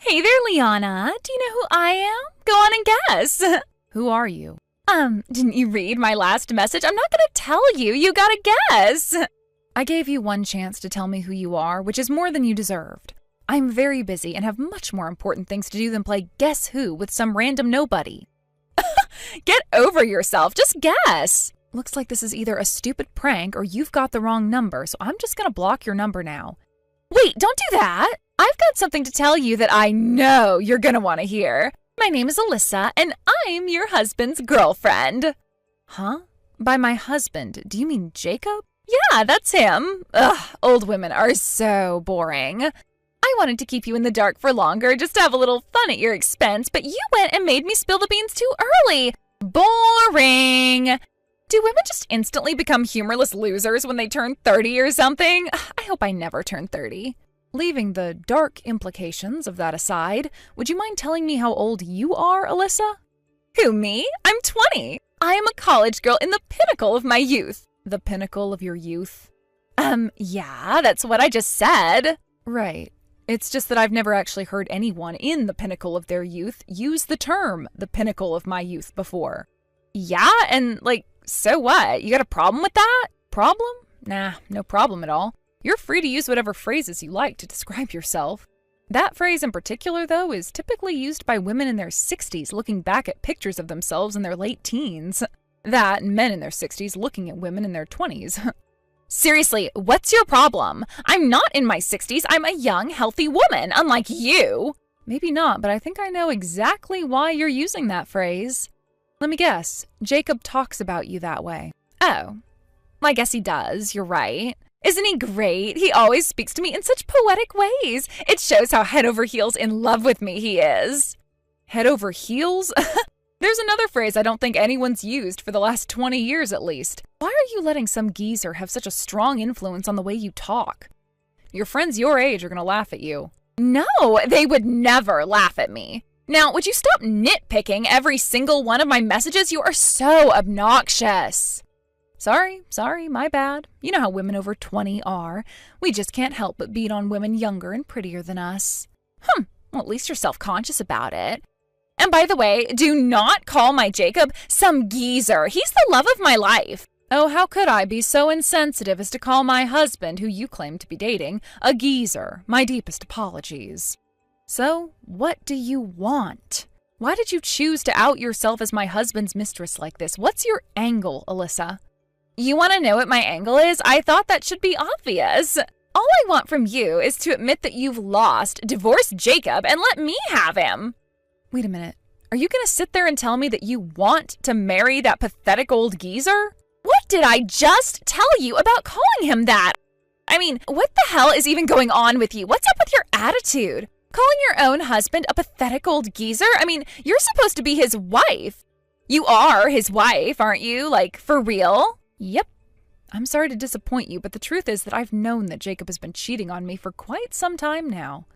Hey there, Liana. Do you know who I am? Go on and guess. Who are you? Didn't you read my last message? I'm not gonna tell you. You gotta guess. I gave you one chance to tell me who you are, which is more than you deserved. I'm very busy and have much more important things to do than play Guess Who with some random nobody. Get over yourself. Just guess. Looks like this is either a stupid prank or you've got the wrong number, so I'm just gonna block your number now. Wait, don't do that. I've got something to tell you that I know you're gonna want to hear. My name is Alyssa, and I'm your husband's girlfriend. Huh? By my husband, do you mean Jacob? Yeah, that's him. Ugh, old women are so boring. I wanted to keep you in the dark for longer just to have a little fun at your expense, but you went and made me spill the beans too early. Boring. Do women just instantly become humorless losers when they turn 30 or something? I hope I never turn 30. Leaving the dark implications of that aside, would you mind telling me how old you are, Alyssa? Who, me? I'm 20. I am a college girl in the pinnacle of my youth. The pinnacle of your youth? Yeah, that's what I just said. Right. It's just that I've never actually heard anyone in the pinnacle of their youth use the term, the pinnacle of my youth, before. Yeah, and so what? You got a problem with that? Problem? Nah, no problem at all. You're free to use whatever phrases you like to describe yourself. That phrase in particular, though, is typically used by women in their 60s looking back at pictures of themselves in their late teens. That and men in their 60s looking at women in their 20s. Seriously, what's your problem? I'm not in my 60s. I'm a young, healthy woman, unlike you. Maybe not, but I think I know exactly why you're using that phrase. Let me guess. Jacob talks about you that way. Oh, I guess he does. You're right. Isn't he great? He always speaks to me in such poetic ways. It shows how head over heels in love with me he is. Head over heels? There's another phrase I don't think anyone's used for the last 20 years at least. Why are you letting some geezer have such a strong influence on the way you talk? Your friends your age are gonna laugh at you. No, they would never laugh at me. Now, would you stop nitpicking every single one of my messages? You are so obnoxious. Sorry, my bad. You know how women over 20 are. We just can't help but beat on women younger and prettier than us. Well, at least you're self-conscious about it. And by the way, do not call my Jacob some geezer. He's the love of my life. Oh, how could I be so insensitive as to call my husband, who you claim to be dating, a geezer? My deepest apologies. So, what do you want? Why did you choose to out yourself as my husband's mistress like this? What's your angle, Alyssa? You want to know what my angle is? I thought that should be obvious. All I want from you is to admit that you've lost, divorce Jacob, and let me have him. Wait a minute. Are you going to sit there and tell me that you want to marry that pathetic old geezer? What did I just tell you about calling him that? I mean, what the hell is even going on with you? What's up with your attitude? Calling your own husband a pathetic old geezer? I mean, you're supposed to be his wife. You are his wife, aren't you? For real? Yep. I'm sorry to disappoint you, but the truth is that I've known that Jacob has been cheating on me for quite some time now.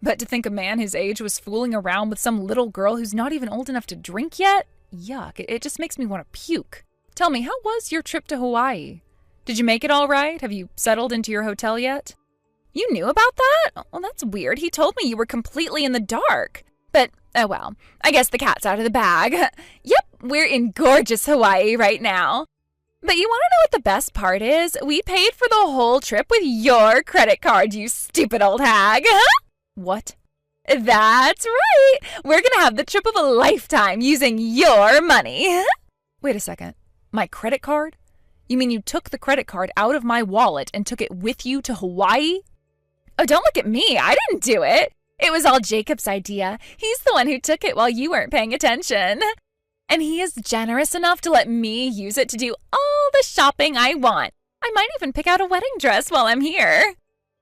But to think a man his age was fooling around with some little girl who's not even old enough to drink yet? Yuck, it just makes me want to puke. Tell me, how was your trip to Hawaii? Did you make it all right? Have you settled into your hotel yet? You knew about that? Well, that's weird. He told me you were completely in the dark. But, oh well, I guess the cat's out of the bag. Yep, we're in gorgeous Hawaii right now. But you want to know what the best part is? We paid for the whole trip with your credit card, you stupid old hag. What? That's right. We're going to have the trip of a lifetime using your money. Wait a second. My credit card? You mean you took the credit card out of my wallet and took it with you to Hawaii? Oh, don't look at me. I didn't do it. It was all Jacob's idea. He's the one who took it while you weren't paying attention. And he is generous enough to let me use it to do all the shopping I want. I might even pick out a wedding dress while I'm here.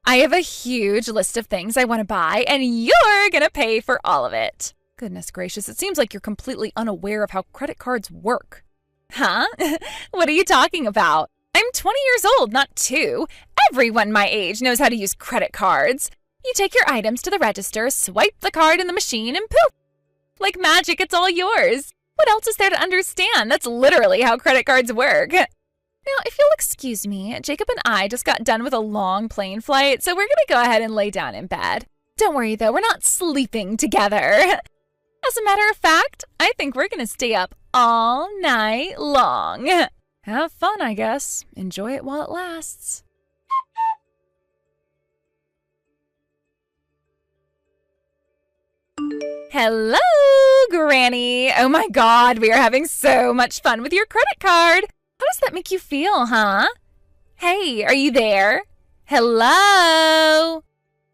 I have a huge list of things I want to buy, and you're going to pay for all of it. Goodness gracious, it seems like you're completely unaware of how credit cards work. Huh? What are you talking about? I'm 20 years old, not 2. Everyone my age knows how to use credit cards. You take your items to the register, swipe the card in the machine, and poof! Like magic, it's all yours. What else is there to understand? That's literally how credit cards work. Now, if you'll excuse me, Jacob and I just got done with a long plane flight, so we're going to go ahead and lay down in bed. Don't worry, though, we're not sleeping together. As a matter of fact, I think we're gonna stay up all night long. Have fun, I guess. Enjoy it while it lasts. Hello, Granny. Oh my God, we are having so much fun with your credit card. How does that make you feel, huh? Hey, are you there? Hello?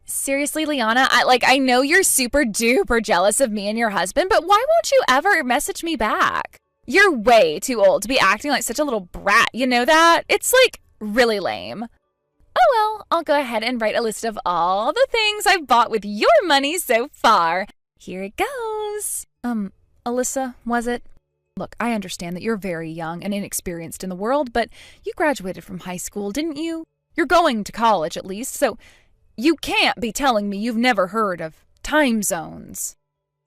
Seriously, Liana, I know you're super duper jealous of me and your husband, but why won't you ever message me back? You're way too old to be acting like such a little brat, you know that? It's really lame. Oh well, I'll go ahead and write a list of all the things I've bought with your money so far. Here it goes. Alyssa, was it? Look, I understand that you're very young and inexperienced in the world, but you graduated from high school, didn't you? You're going to college at least, so you can't be telling me you've never heard of time zones.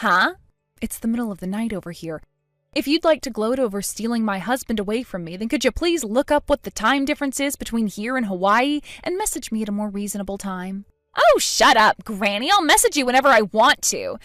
Huh? It's the middle of the night over here. If you'd like to gloat over stealing my husband away from me, then could you please look up what the time difference is between here and Hawaii and message me at a more reasonable time? Oh, shut up, Granny. I'll message you whenever I want to.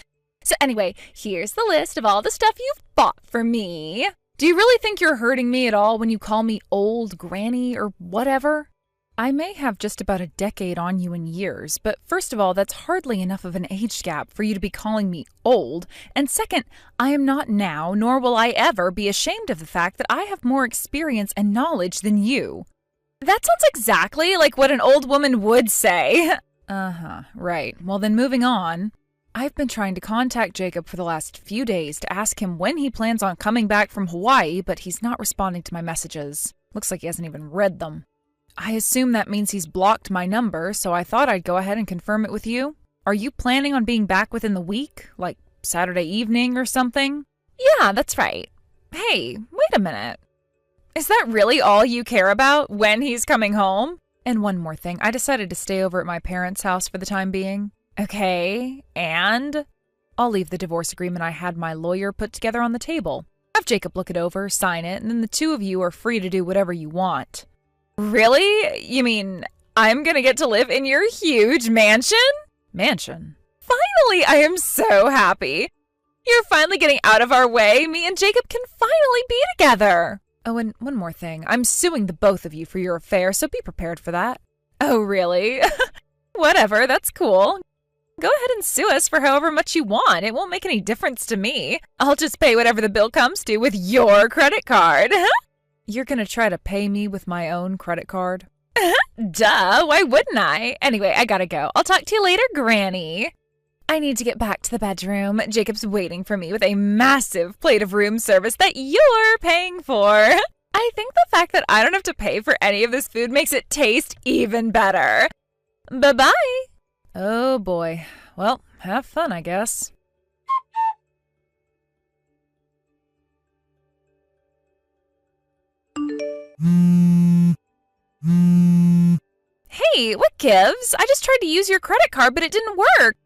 So anyway, here's the list of all the stuff you've bought for me. Do you really think you're hurting me at all when you call me old Granny or whatever? I may have just about a decade on you in years, but first of all, that's hardly enough of an age gap for you to be calling me old. And second, I am not now, nor will I ever be ashamed of the fact that I have more experience and knowledge than you. That sounds exactly like what an old woman would say. Right. Well, then moving on. I've been trying to contact Jacob for the last few days to ask him when he plans on coming back from Hawaii, but he's not responding to my messages. Looks like he hasn't even read them. I assume that means he's blocked my number, so I thought I'd go ahead and confirm it with you. Are you planning on being back within the week? Like Saturday evening or something? Yeah, that's right. Hey, wait a minute. Is that really all you care about, when he's coming home? And one more thing, I decided to stay over at my parents' house for the time being. Okay, and? I'll leave the divorce agreement I had my lawyer put together on the table. Have Jacob look it over, sign it, and then the two of you are free to do whatever you want. Really? You mean I'm gonna get to live in your huge mansion? Mansion? Finally, I am so happy. You're finally getting out of our way. Me and Jacob can finally be together. Oh, and one more thing. I'm suing the both of you for your affair, so be prepared for that. Oh, really? Whatever, that's cool. Go ahead and sue us for however much you want. It won't make any difference to me. I'll just pay whatever the bill comes to with your credit card. You're gonna try to pay me with my own credit card? Duh, why wouldn't I? Anyway, I gotta go. I'll talk to you later, Granny. I need to get back to the bedroom. Jacob's waiting for me with a massive plate of room service that you're paying for. I think the fact that I don't have to pay for any of this food makes it taste even better. Bye-bye. Oh boy. Well, have fun, I guess. Hey, what gives? I just tried to use your credit card, but it didn't work.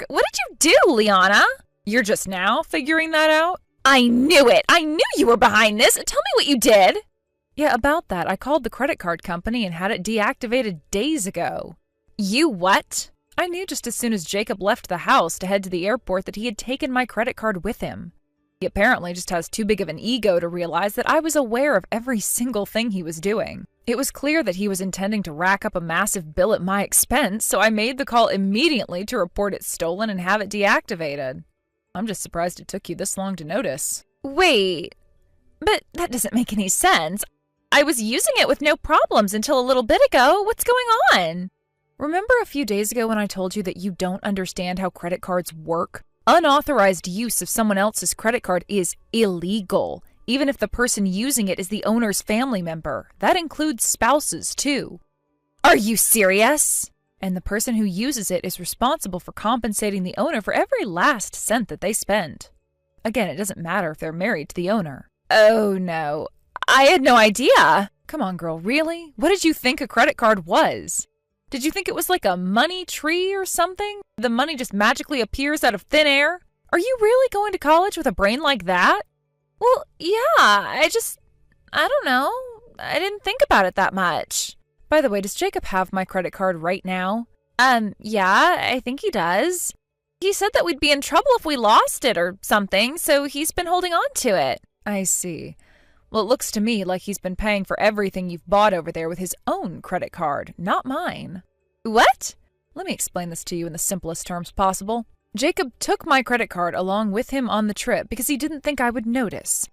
What did you do, Liana? You're just now figuring that out? I knew it. I knew you were behind this. Tell me what you did. Yeah, about that. I called the credit card company and had it deactivated days ago. You what? I knew just as soon as Jacob left the house to head to the airport that he had taken my credit card with him. He apparently just has too big of an ego to realize that I was aware of every single thing he was doing. It was clear that he was intending to rack up a massive bill at my expense, so I made the call immediately to report it stolen and have it deactivated. I'm just surprised it took you this long to notice. Wait, but that doesn't make any sense. I was using it with no problems until a little bit ago. What's going on? Remember a few days ago when I told you that you don't understand how credit cards work? Unauthorized use of someone else's credit card is illegal, even if the person using it is the owner's family member. That includes spouses, too. Are you serious? And the person who uses it is responsible for compensating the owner for every last cent that they spend. Again, it doesn't matter if they're married to the owner. Oh, no. I had no idea. Come on, girl, really? What did you think a credit card was? Did you think it was like a money tree or something? The money just magically appears out of thin air? Are you really going to college with a brain like that? Well, yeah, I don't know. I didn't think about it that much. By the way, does Jacob have my credit card right now? Yeah, I think he does. He said that we'd be in trouble if we lost it or something, so he's been holding on to it. I see. Well, it looks to me like he's been paying for everything you've bought over there with his own credit card, not mine. What? Let me explain this to you in the simplest terms possible. Jacob took my credit card along with him on the trip because he didn't think I would notice.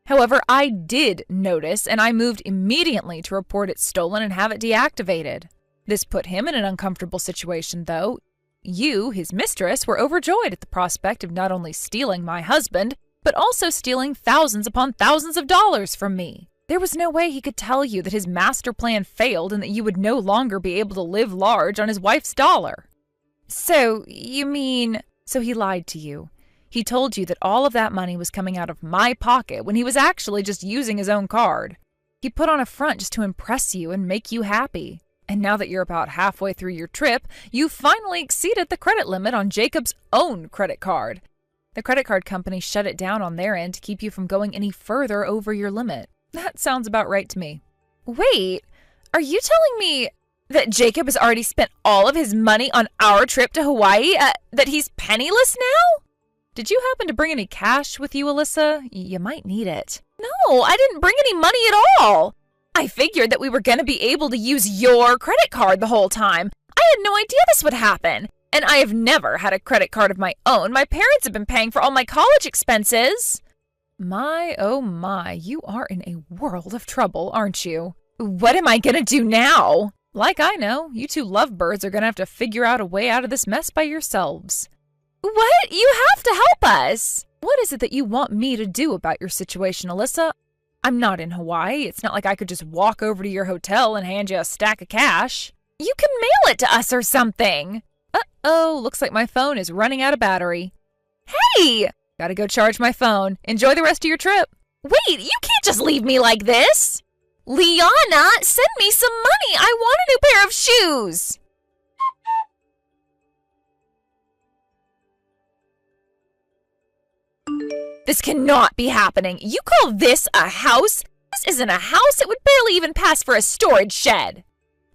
However, I did notice, and I moved immediately to report it stolen and have it deactivated. This put him in an uncomfortable situation, though. You, his mistress, were overjoyed at the prospect of not only stealing my husband, but also stealing thousands upon thousands of dollars from me. There was no way he could tell you that his master plan failed and that you would no longer be able to live large on his wife's dollar. So, you mean... So he lied to you. He told you that all of that money was coming out of my pocket when he was actually just using his own card. He put on a front just to impress you and make you happy. And now that you're about halfway through your trip, you finally exceeded the credit limit on Jacob's own credit card. The credit card company shut it down on their end to keep you from going any further over your limit. That sounds about right to me. Wait, are you telling me that Jacob has already spent all of his money on our trip to Hawaii? That he's penniless now? Did you happen to bring any cash with you, Alyssa? You might need it. No, I didn't bring any money at all. I figured that we were going to be able to use your credit card the whole time. I had no idea this would happen. And I have never had a credit card of my own. My parents have been paying for all my college expenses. My, oh my, you are in a world of trouble, aren't you? What am I going to do now? Like I know, you two lovebirds are going to have to figure out a way out of this mess by yourselves. What? You have to help us. What is it that you want me to do about your situation, Alyssa? I'm not in Hawaii. It's not like I could just walk over to your hotel and hand you a stack of cash. You can mail it to us or something. Uh-oh, looks like my phone is running out of battery. Hey! Gotta go charge my phone. Enjoy the rest of your trip. Wait, you can't just leave me like this. Liana, send me some money. I want a new pair of shoes. This cannot be happening. You call this a house? This isn't a house. It would barely even pass for a storage shed.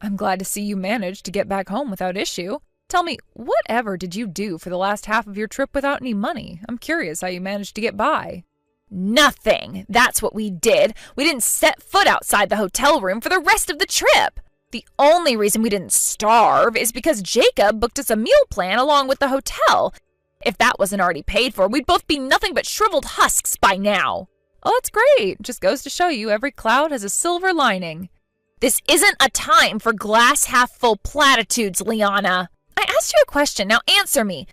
I'm glad to see you managed to get back home without issue. Tell me, whatever did you do for the last half of your trip without any money? I'm curious how you managed to get by. Nothing. That's what we did. We didn't set foot outside the hotel room for the rest of the trip. The only reason we didn't starve is because Jacob booked us a meal plan along with the hotel. If that wasn't already paid for, we'd both be nothing but shriveled husks by now. Oh, that's great. Just goes to show you every cloud has a silver lining. This isn't a time for glass half full platitudes, Liana. I asked you a question. Now answer me.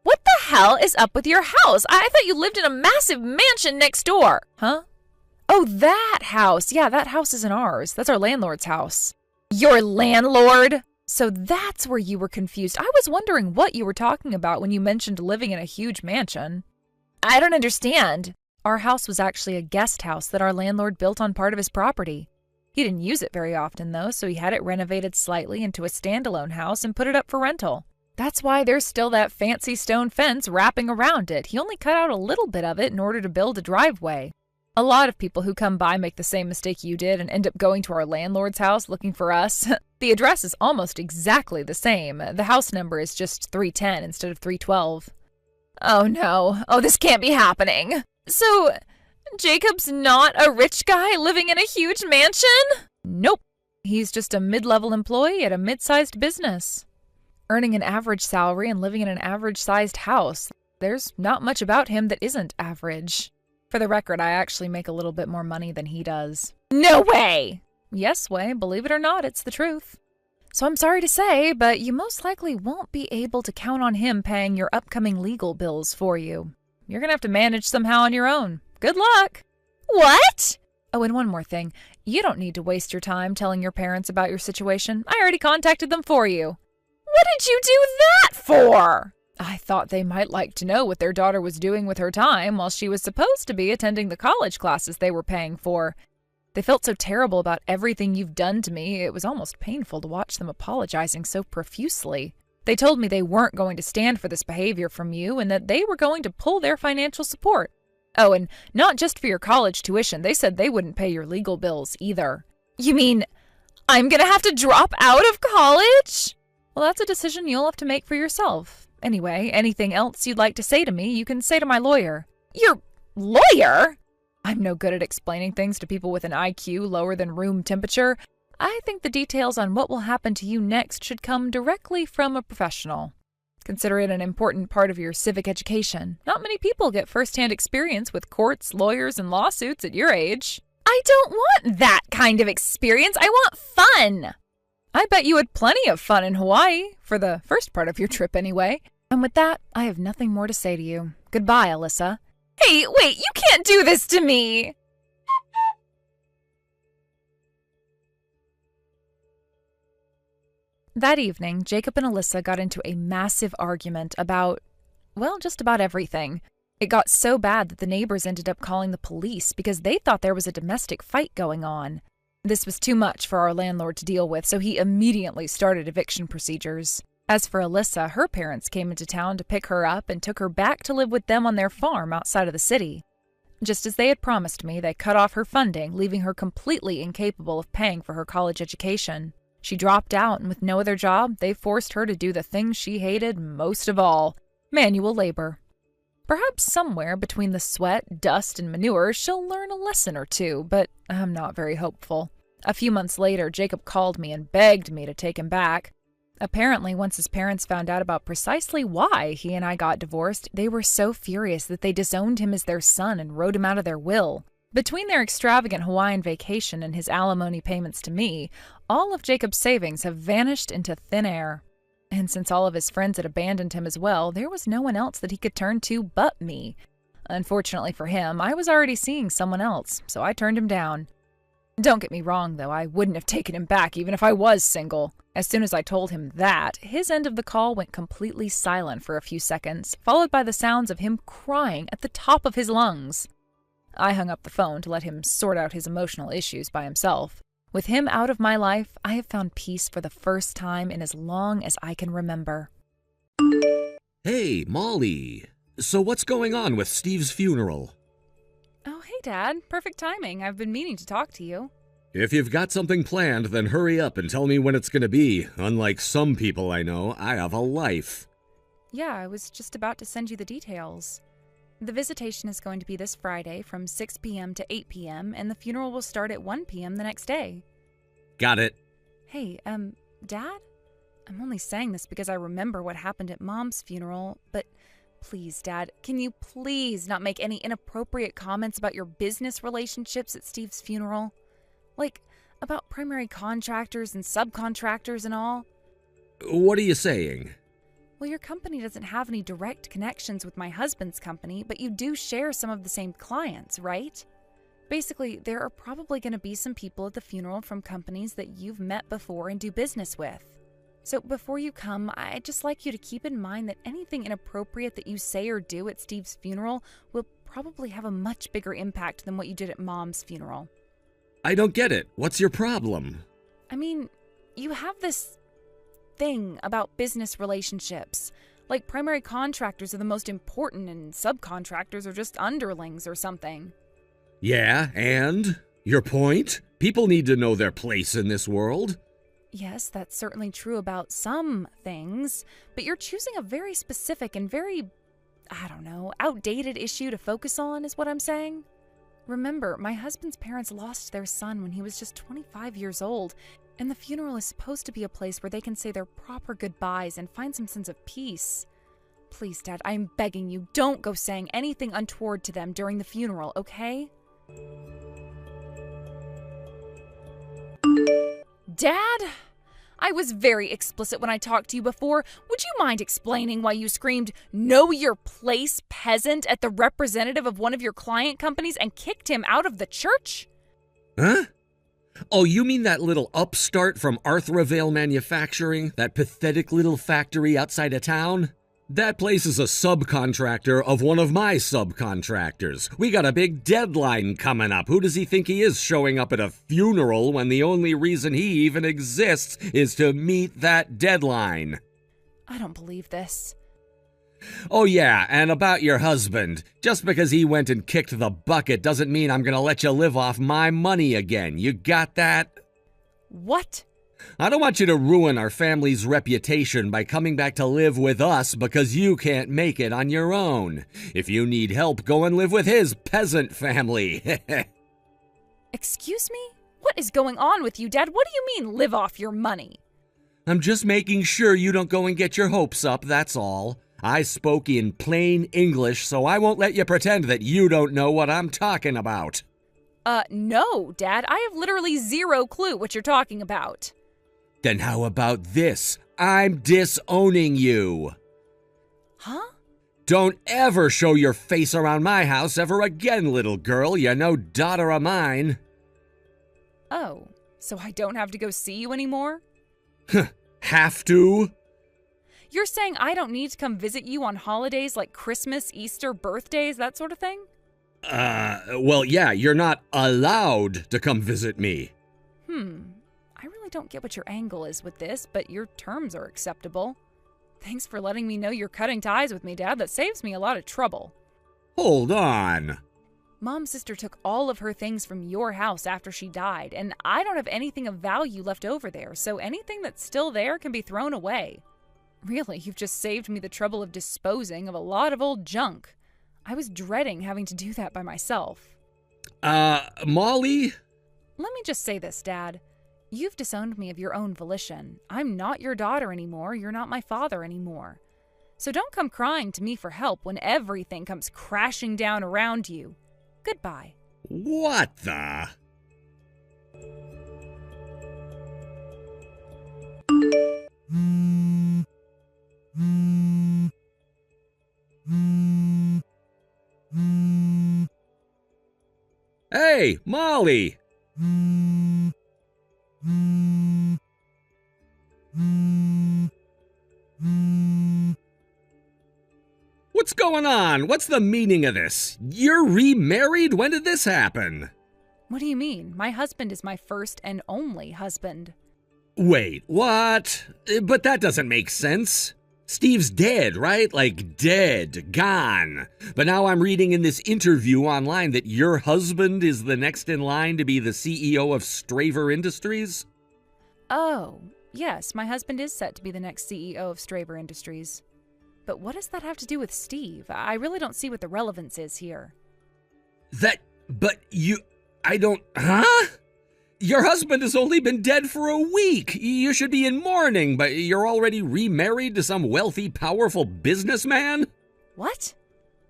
What the hell is up with your house? I thought you lived in a massive mansion next door. Huh? Oh, that house. Yeah, that house isn't ours. That's our landlord's house. Your landlord? So that's where you were confused. I was wondering what you were talking about when you mentioned living in a huge mansion. I don't understand. Our house was actually a guest house that our landlord built on part of his property. He didn't use it very often, though, so he had it renovated slightly into a standalone house and put it up for rental. That's why there's still that fancy stone fence wrapping around it. He only cut out a little bit of it in order to build a driveway. A lot of people who come by make the same mistake you did and end up going to our landlord's house looking for us. The address is almost exactly the same. The house number is just 310 instead of 312. Oh no. Oh, this can't be happening. So, Jacob's not a rich guy living in a huge mansion? Nope. He's just a mid-level employee at a mid-sized business, earning an average salary and living in an average-sized house. There's not much about him that isn't average. For the record, I actually make a little bit more money than he does. No way! Yes, Way. Believe it or not, it's the truth. So I'm sorry to say, but you most likely won't be able to count on him paying your upcoming legal bills for you. You're gonna have to manage somehow on your own. Good luck! What? Oh, and one more thing. You don't need to waste your time telling your parents about your situation. I already contacted them for you. What did you do that for? I thought they might like to know what their daughter was doing with her time while she was supposed to be attending the college classes they were paying for. They felt so terrible about everything you've done to me, it was almost painful to watch them apologizing so profusely. They told me they weren't going to stand for this behavior from you and that they were going to pull their financial support. Oh, and not just for your college tuition. They said they wouldn't pay your legal bills either. You mean I'm gonna have to drop out of college? Well, that's a decision you'll have to make for yourself. Anyway, anything else you'd like to say to me, you can say to my lawyer. Your lawyer? I'm no good at explaining things to people with an IQ lower than room temperature. I think the details on what will happen to you next should come directly from a professional. Consider it an important part of your civic education. Not many people get first-hand experience with courts, lawyers, and lawsuits at your age. I don't want that kind of experience. I want fun. I bet you had plenty of fun in Hawaii, for the first part of your trip anyway. And with that, I have nothing more to say to you. Goodbye, Alyssa. Hey, wait, you can't do this to me. That evening, Jacob and Alyssa got into a massive argument about, well, just about everything. It got so bad that the neighbors ended up calling the police because they thought there was a domestic fight going on. This was too much for our landlord to deal with, so he immediately started eviction procedures. As for Alyssa, her parents came into town to pick her up and took her back to live with them on their farm outside of the city. Just as they had promised me, they cut off her funding, leaving her completely incapable of paying for her college education. She dropped out, and with no other job, they forced her to do the thing she hated most of all, manual labor. Perhaps somewhere between the sweat, dust, and manure, she'll learn a lesson or two, but I'm not very hopeful. A few months later, Jacob called me and begged me to take him back. Apparently, once his parents found out about precisely why he and I got divorced, they were so furious that they disowned him as their son and wrote him out of their will. Between their extravagant Hawaiian vacation and his alimony payments to me, all of Jacob's savings have vanished into thin air. And since all of his friends had abandoned him as well, there was no one else that he could turn to but me. Unfortunately for him, I was already seeing someone else, so I turned him down. Don't get me wrong, though, I wouldn't have taken him back even if I was single. As soon as I told him that, his end of the call went completely silent for a few seconds, followed by the sounds of him crying at the top of his lungs. I hung up the phone to let him sort out his emotional issues by himself. With him out of my life, I have found peace for the first time in as long as I can remember. Hey, Molly. So what's going on with Steve's funeral? Oh, hey, Dad. Perfect timing. I've been meaning to talk to you. If you've got something planned, then hurry up and tell me when it's gonna be. Unlike some people I know, I have a life. Yeah, I was just about to send you the details. The visitation is going to be this Friday from 6 p.m. to 8 p.m., and the funeral will start at 1 p.m. the next day. Got it. Hey, Dad? I'm only saying this because I remember what happened at Mom's funeral, but please, Dad, can you please not make any inappropriate comments about your business relationships at Steve's funeral? Like, about primary contractors and subcontractors and all? What are you saying? Well, your company doesn't have any direct connections with my husband's company, but you do share some of the same clients, right? Basically, there are probably going to be some people at the funeral from companies that you've met before and do business with. So before you come, I'd just like you to keep in mind that anything inappropriate that you say or do at Steve's funeral will probably have a much bigger impact than what you did at Mom's funeral. I don't get it. What's your problem? I mean, you have this thing about business relationships. Like primary contractors are the most important and subcontractors are just underlings or something. Yeah, and? Your point? People need to know their place in this world. Yes, that's certainly true about some things, but you're choosing a very specific and very, outdated issue to focus on, is what I'm saying. Remember, my husband's parents lost their son when he was just 25 years old, and the funeral is supposed to be a place where they can say their proper goodbyes and find some sense of peace. Please, Dad, I'm begging you, don't go saying anything untoward to them during the funeral, okay? Dad? I was very explicit when I talked to you before. Would you mind explaining why you screamed, "Know your place, peasant," at the representative of one of your client companies and kicked him out of the church? Huh? Oh, you mean that little upstart from Arthurvale Manufacturing? That pathetic little factory outside of town? That place is a subcontractor of one of my subcontractors. We got a big deadline coming up. Who does he think he is showing up at a funeral when the only reason he even exists is to meet that deadline? I don't believe this. Oh yeah, and about your husband. Just because he went and kicked the bucket doesn't mean I'm gonna let you live off my money again. You got that? What? I don't want you to ruin our family's reputation by coming back to live with us because you can't make it on your own. If you need help, go and live with his peasant family. Excuse me? What is going on with you, Dad? What do you mean, live off your money? I'm just making sure you don't go and get your hopes up, that's all. I spoke in plain English, so I won't let you pretend that you don't know what I'm talking about. No, Dad. I have literally zero clue what you're talking about. Then how about this? I'm disowning you. Huh? Don't ever show your face around my house ever again, little girl. You're no daughter of mine. Oh, so I don't have to go see you anymore? Have to? You're saying I don't need to come visit you on holidays like Christmas, Easter, birthdays, that sort of thing? Well, yeah, you're not allowed to come visit me. I really don't get what your angle is with this, but your terms are acceptable. Thanks for letting me know you're cutting ties with me, Dad. That saves me a lot of trouble. Hold on. Mom's sister took all of her things from your house after she died, and I don't have anything of value left over there, so anything that's still there can be thrown away. Really, you've just saved me the trouble of disposing of a lot of old junk. I was dreading having to do that by myself. Molly? Let me just say this, Dad. You've disowned me of your own volition. I'm not your daughter anymore. You're not my father anymore. So don't come crying to me for help when everything comes crashing down around you. Goodbye. What the? Hey, Molly! What's going on? What's the meaning of this? You're remarried? When did this happen? What do you mean? My husband is my first and only husband. Wait, what? But that doesn't make sense. Steve's dead, right? Like dead, gone. But now I'm reading in this interview online that your husband is the next in line to be the CEO of Straver Industries? Oh, yes, my husband is set to be the next CEO of Straver Industries. But what does that have to do with Steve? I really don't see what the relevance is here. Huh? Your husband has only been dead for a week. You should be in mourning, but you're already remarried to some wealthy, powerful businessman? What?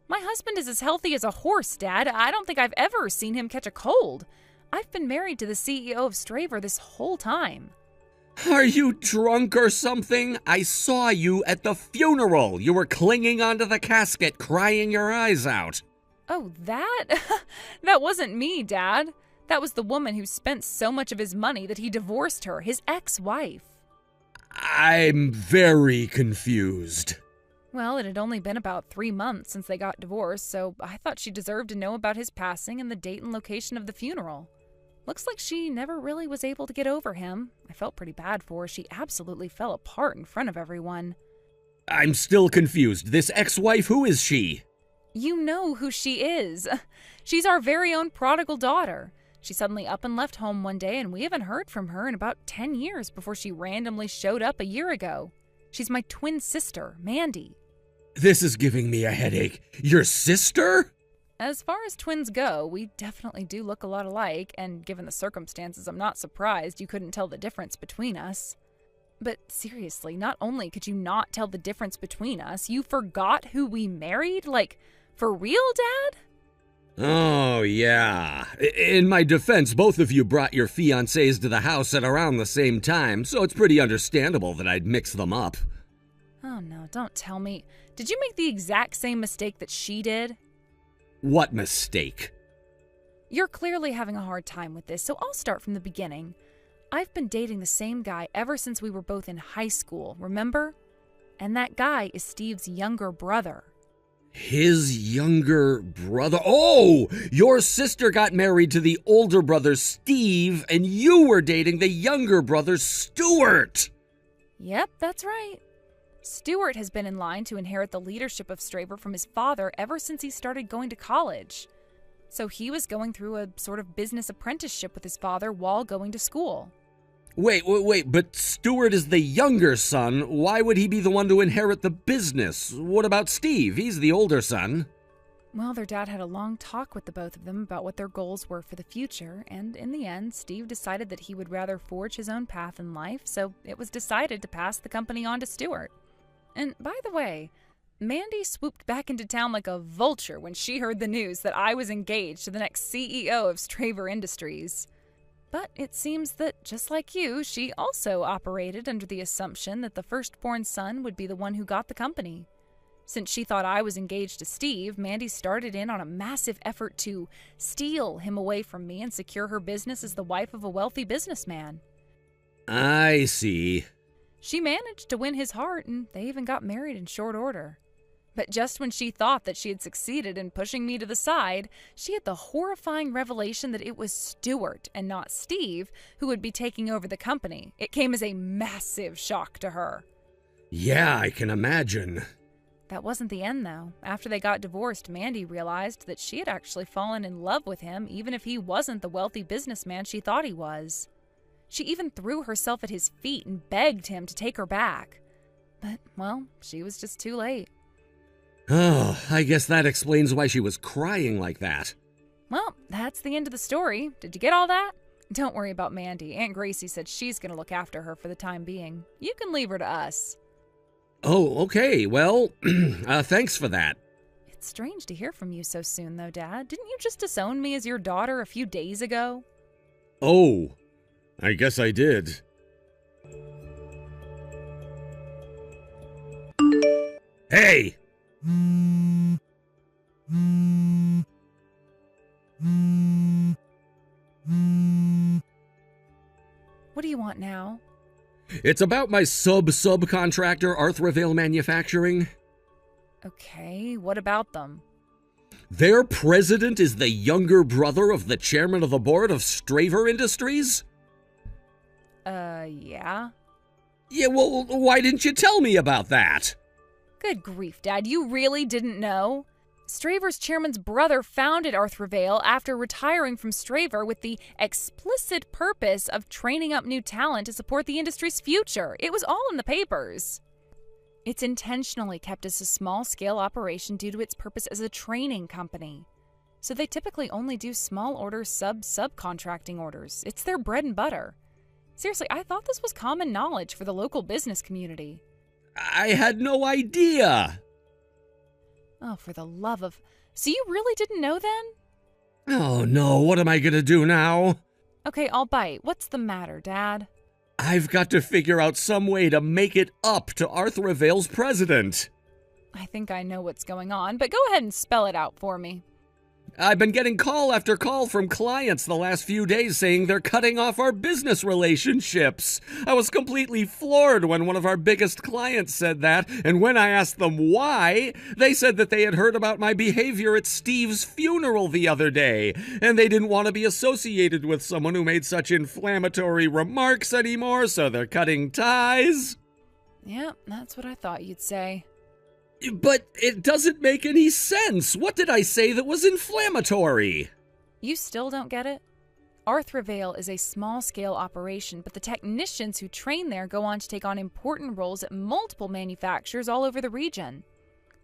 My husband is as healthy as a horse, Dad. I don't think I've ever seen him catch a cold. I've been married to the CEO of Straver this whole time. Are you drunk or something? I saw you at the funeral. You were clinging onto the casket, crying your eyes out. Oh, that? That wasn't me, Dad. That was the woman who spent so much of his money that he divorced her, his ex-wife. I'm very confused. Well, it had only been about 3 months since they got divorced, so I thought she deserved to know about his passing and the date and location of the funeral. Looks like she never really was able to get over him. I felt pretty bad for her. She absolutely fell apart in front of everyone. I'm still confused. This ex-wife, who is she? You know who she is. She's our very own prodigal daughter. She suddenly up and left home one day, and we haven't heard from her in about 10 years before she randomly showed up a year ago. She's my twin sister, Mandy. This is giving me a headache. Your sister? As far as twins go, we definitely do look a lot alike, and given the circumstances, I'm not surprised you couldn't tell the difference between us. But seriously, not only could you not tell the difference between us, you forgot who we married? Like, for real, Dad? Oh, yeah. In my defense, both of you brought your fiancés to the house at around the same time, so it's pretty understandable that I'd mix them up. Oh no, don't tell me. Did you make the exact same mistake that she did? What mistake? You're clearly having a hard time with this, so I'll start from the beginning. I've been dating the same guy ever since we were both in high school, remember? And that guy is Steve's younger brother. His younger brother? Oh! Your sister got married to the older brother, Steve, and you were dating the younger brother, Stuart! Yep, that's right. Stuart has been in line to inherit the leadership of Straver from his father ever since he started going to college. So he was going through a sort of business apprenticeship with his father while going to school. Wait, but Stuart is the younger son. Why would he be the one to inherit the business? What about Steve? He's the older son. Well, their dad had a long talk with the both of them about what their goals were for the future, and in the end, Steve decided that he would rather forge his own path in life, so it was decided to pass the company on to Stuart. And by the way, Mandy swooped back into town like a vulture when she heard the news that I was engaged to the next CEO of Straver Industries. But it seems that, just like you, she also operated under the assumption that the firstborn son would be the one who got the company. Since she thought I was engaged to Steve, Mandy started in on a massive effort to steal him away from me and secure her business as the wife of a wealthy businessman. I see. She managed to win his heart, and they even got married in short order. But just when she thought that she had succeeded in pushing me to the side, she had the horrifying revelation that it was Stuart and not Steve who would be taking over the company. It came as a massive shock to her. Yeah, I can imagine. That wasn't the end, though. After they got divorced, Mandy realized that she had actually fallen in love with him, even if he wasn't the wealthy businessman she thought he was. She even threw herself at his feet and begged him to take her back. But, well, she was just too late. Oh, I guess that explains why she was crying like that. Well, that's the end of the story. Did you get all that? Don't worry about Mandy. Aunt Gracie said she's going to look after her for the time being. You can leave her to us. Oh, okay. Well, thanks for that. It's strange to hear from you so soon, though, Dad. Didn't you just disown me as your daughter a few days ago? Oh, I guess I did. Hey! What do you want now? It's about my subcontractor, Arthravale Manufacturing. Okay, what about them? Their president is the younger brother of the chairman of the board of Straver Industries? Yeah? Yeah, well, why didn't you tell me about that? Good grief, Dad, you really didn't know? Straver's chairman's brother founded Arthravale after retiring from Straver with the explicit purpose of training up new talent to support the industry's future. It was all in the papers. It's intentionally kept as a small-scale operation due to its purpose as a training company. So they typically only do small order subcontracting orders. It's their bread and butter. Seriously, I thought this was common knowledge for the local business community. I had no idea. Oh, for the love of... So you really didn't know then? Oh no, what am I gonna do now? Okay, I'll bite. What's the matter, Dad? I've got to figure out some way to make it up to Arthravale's president. I think I know what's going on, but go ahead and spell it out for me. I've been getting call after call from clients the last few days saying they're cutting off our business relationships. I was completely floored when one of our biggest clients said that, and when I asked them why, they said that they had heard about my behavior at Steve's funeral the other day, and they didn't want to be associated with someone who made such inflammatory remarks anymore, so they're cutting ties. Yeah, that's what I thought you'd say. But it doesn't make any sense. What did I say that was inflammatory? You still don't get it? Arthravale is a small-scale operation, but the technicians who train there go on to take on important roles at multiple manufacturers all over the region.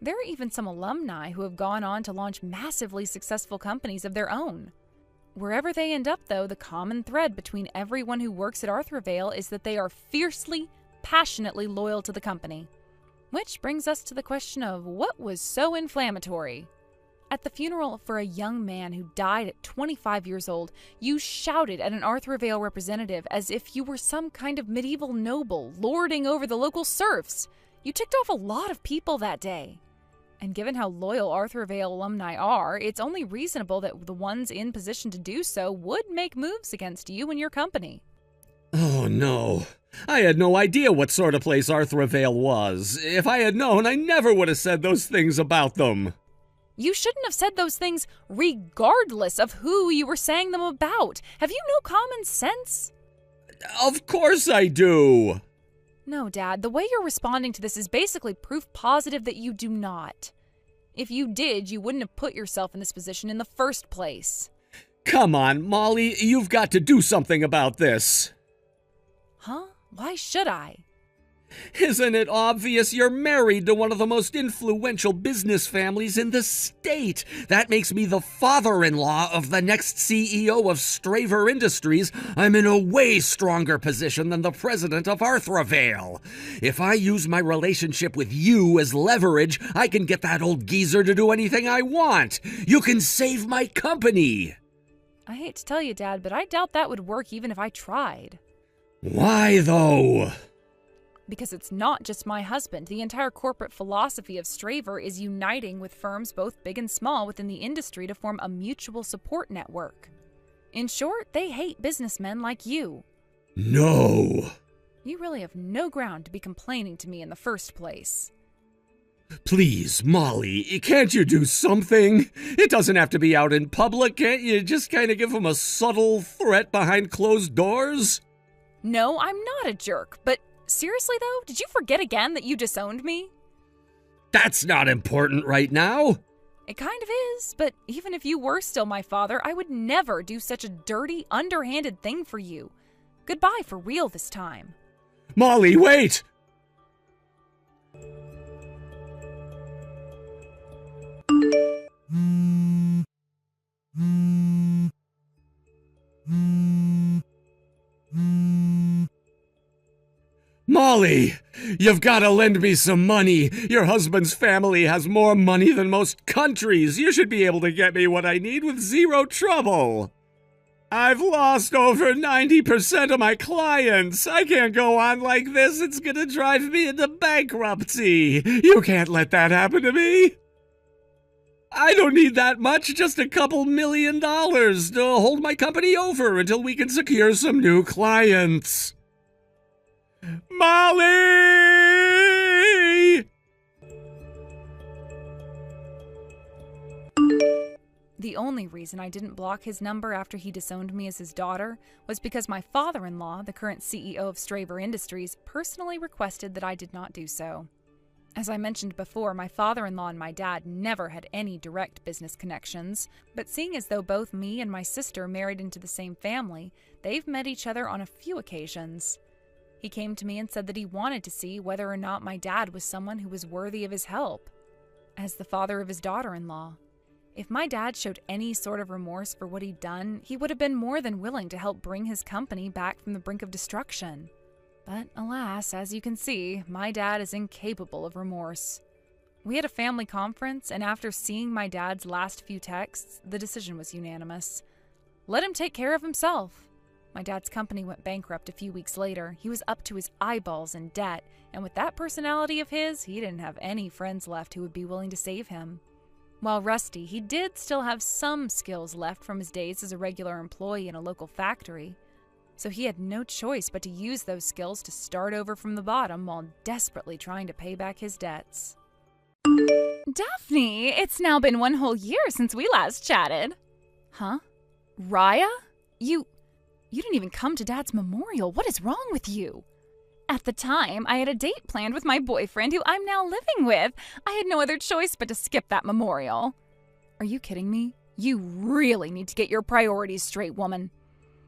There are even some alumni who have gone on to launch massively successful companies of their own. Wherever they end up, though, the common thread between everyone who works at Arthravale is that they are fiercely, passionately loyal to the company. Which brings us to the question of what was so inflammatory? At the funeral for a young man who died at 25 years old, you shouted at an Arthravale representative as if you were some kind of medieval noble lording over the local serfs. You ticked off a lot of people that day. And given how loyal Arthravale alumni are, it's only reasonable that the ones in position to do so would make moves against you and your company. Oh no. I had no idea what sort of place Arthravale was. If I had known, I never would have said those things about them. You shouldn't have said those things regardless of who you were saying them about. Have you no common sense? Of course I do. No, Dad. The way you're responding to this is basically proof positive that you do not. If you did, you wouldn't have put yourself in this position in the first place. Come on, Molly. You've got to do something about this. Huh? Why should I? Isn't it obvious you're married to one of the most influential business families in the state? That makes me the father-in-law of the next CEO of Straver Industries. I'm in a way stronger position than the president of Arthravale. If I use my relationship with you as leverage, I can get that old geezer to do anything I want. You can save my company. I hate to tell you, Dad, but I doubt that would work even if I tried. Why, though? Because it's not just my husband. The entire corporate philosophy of Straver is uniting with firms both big and small within the industry to form a mutual support network. In short, they hate businessmen like you. No. You really have no ground to be complaining to me in the first place. Please, Molly, can't you do something? It doesn't have to be out in public. Can't you just kind of give him a subtle threat behind closed doors? No, I'm not a jerk, but seriously, though, did you forget again that you disowned me? That's not important right now. It kind of is, but even if you were still my father, I would never do such a dirty, underhanded thing for you. Goodbye for real this time. Molly, wait! Molly, you've got to lend me some money. Your husband's family has more money than most countries. You should be able to get me what I need with zero trouble. I've lost over 90% of my clients. I can't go on like this. It's gonna drive me into bankruptcy. You can't let that happen to me. I don't need that much, just a couple $1 million to hold my company over until we can secure some new clients. Molly! The only reason I didn't block his number after he disowned me as his daughter was because my father-in-law, the current CEO of Straver Industries, personally requested that I did not do so. As I mentioned before, my father-in-law and my dad never had any direct business connections, but seeing as though both me and my sister married into the same family, they've met each other on a few occasions. He came to me and said that he wanted to see whether or not my dad was someone who was worthy of his help, as the father of his daughter-in-law. If my dad showed any sort of remorse for what he'd done, he would have been more than willing to help bring his company back from the brink of destruction. But alas, as you can see, my dad is incapable of remorse. We had a family conference, and after seeing my dad's last few texts, the decision was unanimous. Let him take care of himself. My dad's company went bankrupt a few weeks later. He was up to his eyeballs in debt, and with that personality of his, he didn't have any friends left who would be willing to save him. While rusty, he did still have some skills left from his days as a regular employee in a local factory. So he had no choice but to use those skills to start over from the bottom while desperately trying to pay back his debts. Daphne, it's now been 1 whole year since we last chatted. Huh? Raya? You didn't even come to Dad's memorial. What is wrong with you? At the time, I had a date planned with my boyfriend who I'm now living with. I had no other choice but to skip that memorial. Are you kidding me? You really need to get your priorities straight, woman.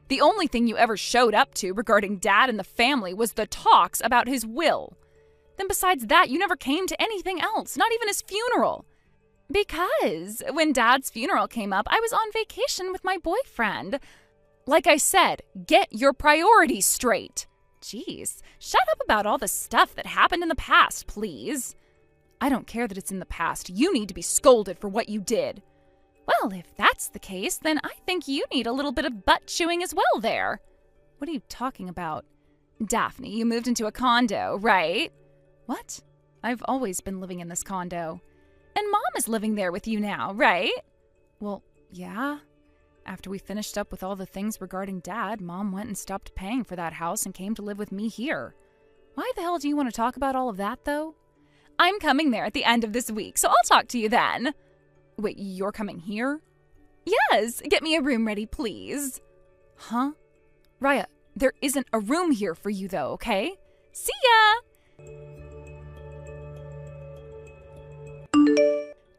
The only thing you ever showed up to regarding Dad and the family was the talks about his will. Then besides that, you never came to anything else, not even his funeral. Because when Dad's funeral came up, I was on vacation with my boyfriend. Like I said, get your priorities straight. Jeez, shut up about all the stuff that happened in the past, please. I don't care that it's in the past. You need to be scolded for what you did. Well, if that's the case, then I think you need a little bit of butt chewing as well there. What are you talking about? Daphne, you moved into a condo, right? What? I've always been living in this condo. And Mom is living there with you now, right? Well, yeah. After we finished up with all the things regarding Dad, Mom went and stopped paying for that house and came to live with me here. Why the hell do you want to talk about all of that, though? I'm coming there at the end of this week, so I'll talk to you then. Wait, you're coming here? Yes, get me a room ready, please. Huh? Raya, there isn't a room here for you, though, okay? See ya!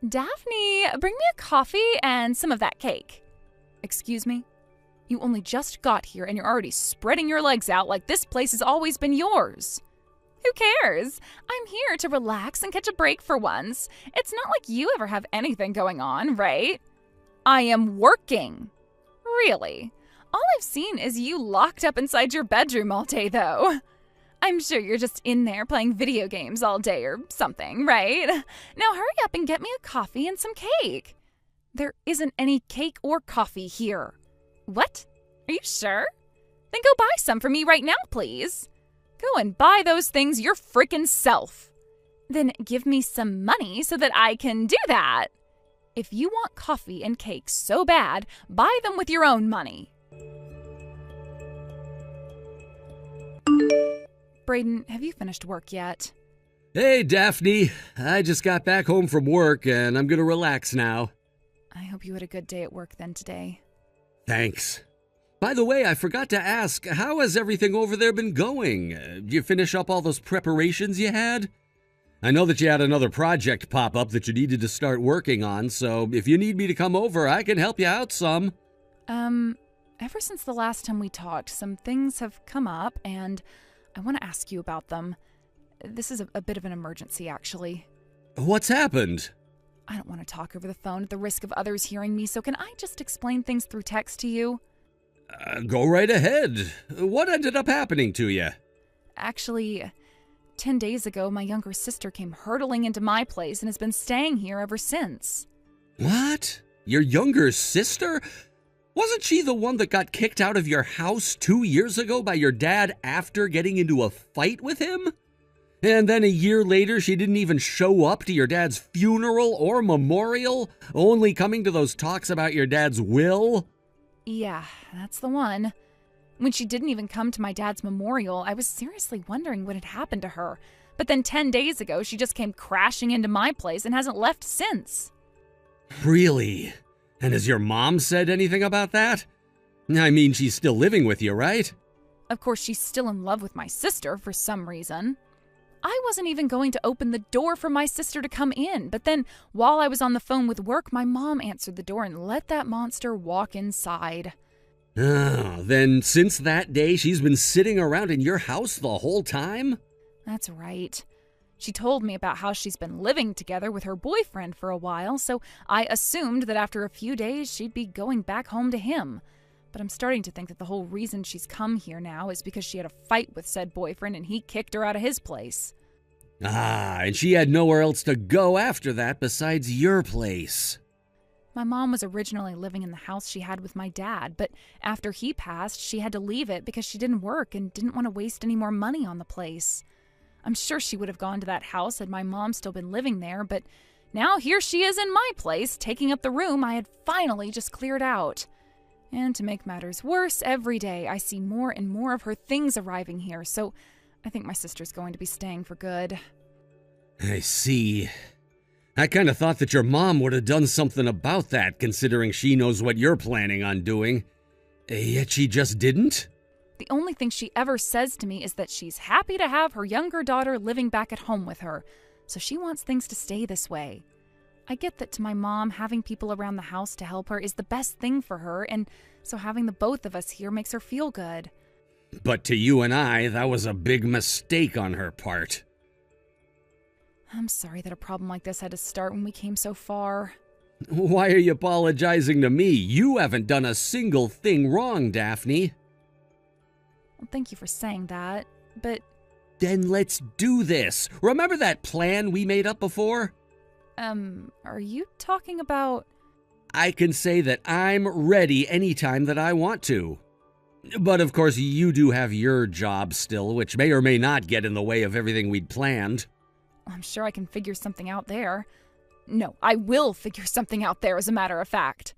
Daphne, bring me a coffee and some of that cake. Excuse me? You only just got here and you're already spreading your legs out like this place has always been yours. Who cares? I'm here to relax and catch a break for once. It's not like you ever have anything going on, right? I am working. Really? All I've seen is you locked up inside your bedroom all day, though. I'm sure you're just in there playing video games all day or something, right? Now hurry up and get me a coffee and some cake. There isn't any cake or coffee here. What? Are you sure? Then go buy some for me right now, please. Go and buy those things your frickin' self. Then give me some money so that I can do that. If you want coffee and cake so bad, buy them with your own money. Braden, have you finished work yet? Hey, Daphne. I just got back home from work and I'm gonna relax now. I hope you had a good day at work then today. Thanks. By the way, I forgot to ask, how has everything over there been going? Did you finish up all those preparations you had? I know that you had another project pop up that you needed to start working on, so if you need me to come over, I can help you out some. Ever since the last time we talked, some things have come up, and I want to ask you about them. This is a bit of an emergency, actually. What's happened? I don't want to talk over the phone at the risk of others hearing me, so can I just explain things through text to you? Go right ahead. What ended up happening to you? Actually, 10 days ago, my younger sister came hurtling into my place and has been staying here ever since. What? Your younger sister? Wasn't she the one that got kicked out of your house 2 years ago by your dad after getting into a fight with him? And then a year later, she didn't even show up to your dad's funeral or memorial, only coming to those talks about your dad's will? Yeah, that's the one. When she didn't even come to my dad's memorial, I was seriously wondering what had happened to her. But then 10 days ago, she just came crashing into my place and hasn't left since. Really? And has your mom said anything about that? I mean, she's still living with you, right? Of course, she's still in love with my sister for some reason. I wasn't even going to open the door for my sister to come in, but then while I was on the phone with work, my mom answered the door and let that monster walk inside. Then since that day, she's been sitting around in your house the whole time? That's right. She told me about how she's been living together with her boyfriend for a while, so I assumed that after a few days she'd be going back home to him. But I'm starting to think that the whole reason she's come here now is because she had a fight with said boyfriend and he kicked her out of his place. And she had nowhere else to go after that besides your place. My mom was originally living in the house she had with my dad, but after he passed, she had to leave it because she didn't work and didn't want to waste any more money on the place. I'm sure she would have gone to that house had my mom still been living there, but now here she is in my place, taking up the room I had finally just cleared out. And to make matters worse, every day I see more and more of her things arriving here, so I think my sister's going to be staying for good. I see. I kind of thought that your mom would have done something about that, considering she knows what you're planning on doing. Yet she just didn't? The only thing she ever says to me is that she's happy to have her younger daughter living back at home with her, so she wants things to stay this way. I get that to my mom, having people around the house to help her is the best thing for her, and so having the both of us here makes her feel good. But to you and I, that was a big mistake on her part. I'm sorry that a problem like this had to start when we came so far. Why are you apologizing to me? You haven't done a single thing wrong, Daphne. Well, thank you for saying that, but... Then let's do this. Remember that plan we made up before? Are you talking about... I can say that I'm ready anytime that I want to. But of course, you do have your job still, which may or may not get in the way of everything we'd planned. I'm sure I can figure something out there. No, I will figure something out there, as a matter of fact.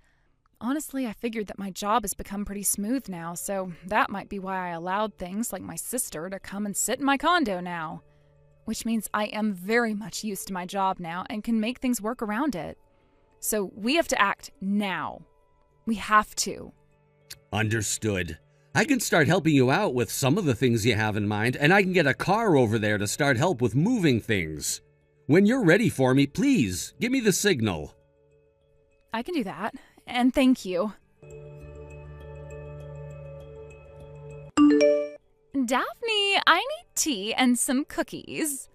Honestly, I figured that my job has become pretty smooth now, so that might be why I allowed things like my sister to come and sit in my condo now. Which means I am very much used to my job now and can make things work around it. So we have to act now. We have to. Understood. I can start helping you out with some of the things you have in mind, and I can get a car over there to start help with moving things. When you're ready for me, please, give me the signal. I can do that, and thank you. Daphne, I need tea and some cookies.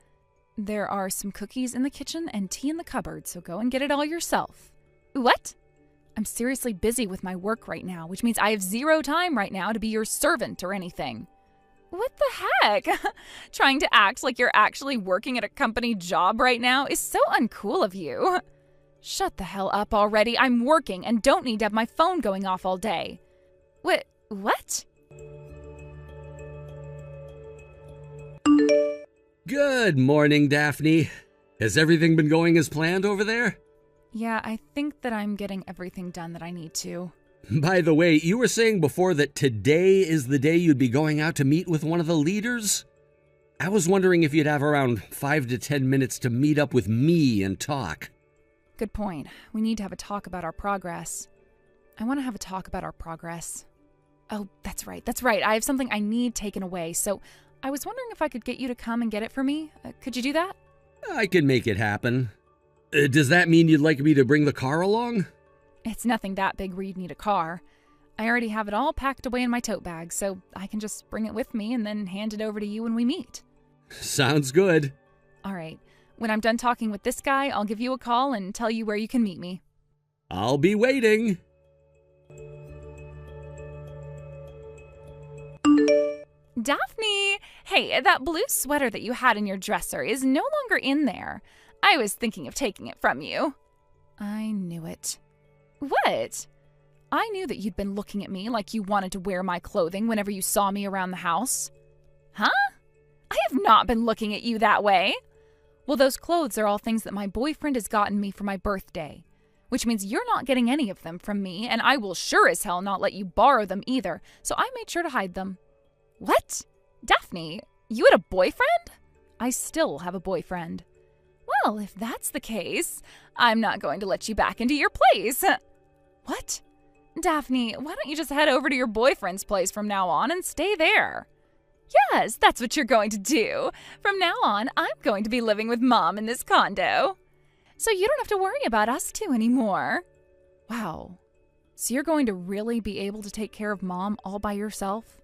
There are some cookies in the kitchen and tea in the cupboard, so go and get it all yourself. What? I'm seriously busy with my work right now, which means I have zero time right now to be your servant or anything. What the heck? Trying to act like you're actually working at a company job right now is so uncool of you. Shut the hell up already. I'm working and don't need to have my phone going off all day. What? Good morning, Daphne. Has everything been going as planned over there? Yeah, I think that I'm getting everything done that I need to. By the way, you were saying before that today is the day you'd be going out to meet with one of the leaders? I was wondering if you'd have around 5 to 10 minutes to meet up with me and talk. Good point. We need to have a talk about our progress. I want to have a talk about our progress. Oh, that's right. I have something I need taken away, so I was wondering if I could get you to come and get it for me. Could you do that? I can make it happen. Does that mean you'd like me to bring the car along? It's nothing that big where you'd need a car. I already have it all packed away in my tote bag, so I can just bring it with me and then hand it over to you when we meet. Sounds good. All right. When I'm done talking with this guy, I'll give you a call and tell you where you can meet me. I'll be waiting. Daphne! Hey, that blue sweater that you had in your dresser is no longer in there. I was thinking of taking it from you. I knew it. What? I knew that you'd been looking at me like you wanted to wear my clothing whenever you saw me around the house. Huh? I have not been looking at you that way. Well, those clothes are all things that my boyfriend has gotten me for my birthday, which means you're not getting any of them from me, and I will sure as hell not let you borrow them either, so I made sure to hide them. What? Daphne, you had a boyfriend? I still have a boyfriend. Well, if that's the case, I'm not going to let you back into your place. What? Daphne, why don't you just head over to your boyfriend's place from now on and stay there? Yes, that's what you're going to do. From now on, I'm going to be living with Mom in this condo. So you don't have to worry about us two anymore. Wow. So you're going to really be able to take care of Mom all by yourself?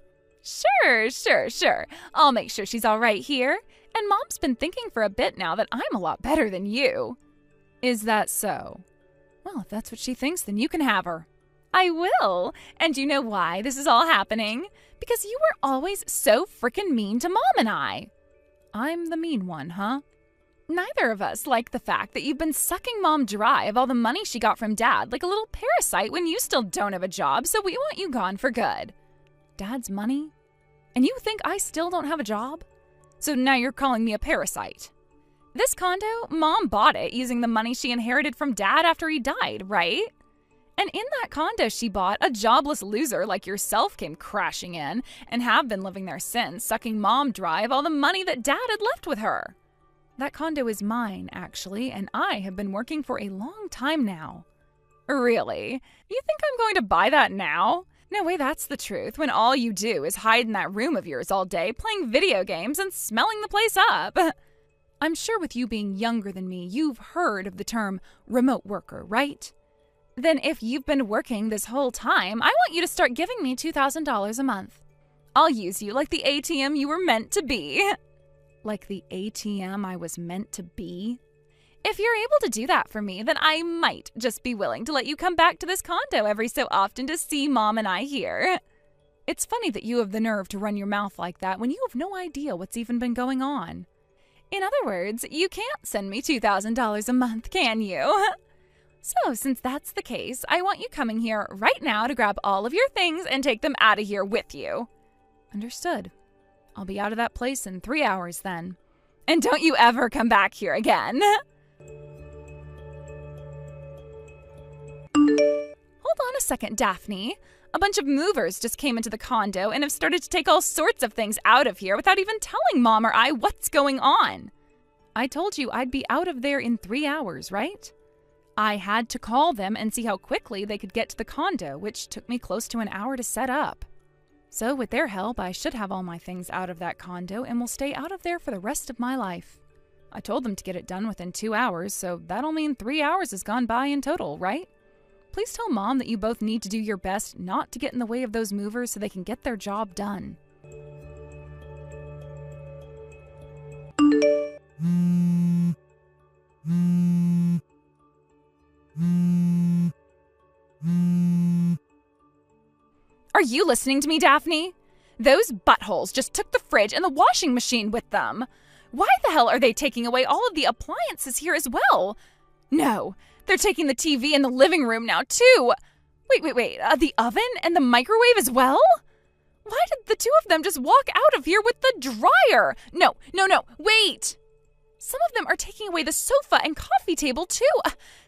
Sure. I'll make sure she's all right here. And Mom's been thinking for a bit now that I'm a lot better than you. Is that so? Well, if that's what she thinks, then you can have her. I will. And you know why this is all happening? Because you were always so frickin' mean to Mom and I. I'm the mean one, huh? Neither of us like the fact that you've been sucking Mom dry of all the money she got from Dad like a little parasite when you still don't have a job, so we want you gone for good. Dad's money? And you think I still don't have a job? So now you're calling me a parasite. This condo, Mom bought it using the money she inherited from Dad after he died, right? And in that condo she bought, a jobless loser like yourself came crashing in and have been living there since, sucking Mom dry of all the money that Dad had left with her. That condo is mine, actually, and I have been working for a long time now. Really? You think I'm going to buy that now? No way that's the truth, when all you do is hide in that room of yours all day, playing video games and smelling the place up. I'm sure with you being younger than me, you've heard of the term remote worker, right? Then if you've been working this whole time, I want you to start giving me $2,000 a month. I'll use you like the ATM you were meant to be. Like the ATM I was meant to be? If you're able to do that for me, then I might just be willing to let you come back to this condo every so often to see Mom and I here. It's funny that you have the nerve to run your mouth like that when you have no idea what's even been going on. In other words, you can't send me $2,000 a month, can you? So, since that's the case, I want you coming here right now to grab all of your things and take them out of here with you. Understood. I'll be out of that place in 3 hours then. And don't you ever come back here again. Hold on a second, Daphne. A bunch of movers just came into the condo and have started to take all sorts of things out of here without even telling Mom or I what's going on. I told you I'd be out of there in 3 hours, right? I had to call them and see how quickly they could get to the condo, which took me close to an hour to set up. So with their help, I should have all my things out of that condo and will stay out of there for the rest of my life. I told them to get it done within 2 hours, so that'll mean 3 hours has gone by in total, right? Please tell Mom that you both need to do your best not to get in the way of those movers so they can get their job done. Are you listening to me, Daphne? Those buttholes just took the fridge and the washing machine with them. Why the hell are they taking away all of the appliances here as well? No, they're taking the TV in the living room now, too. Wait, the oven and the microwave as well? Why did the two of them just walk out of here with the dryer? No, wait! Some of them are taking away the sofa and coffee table, too.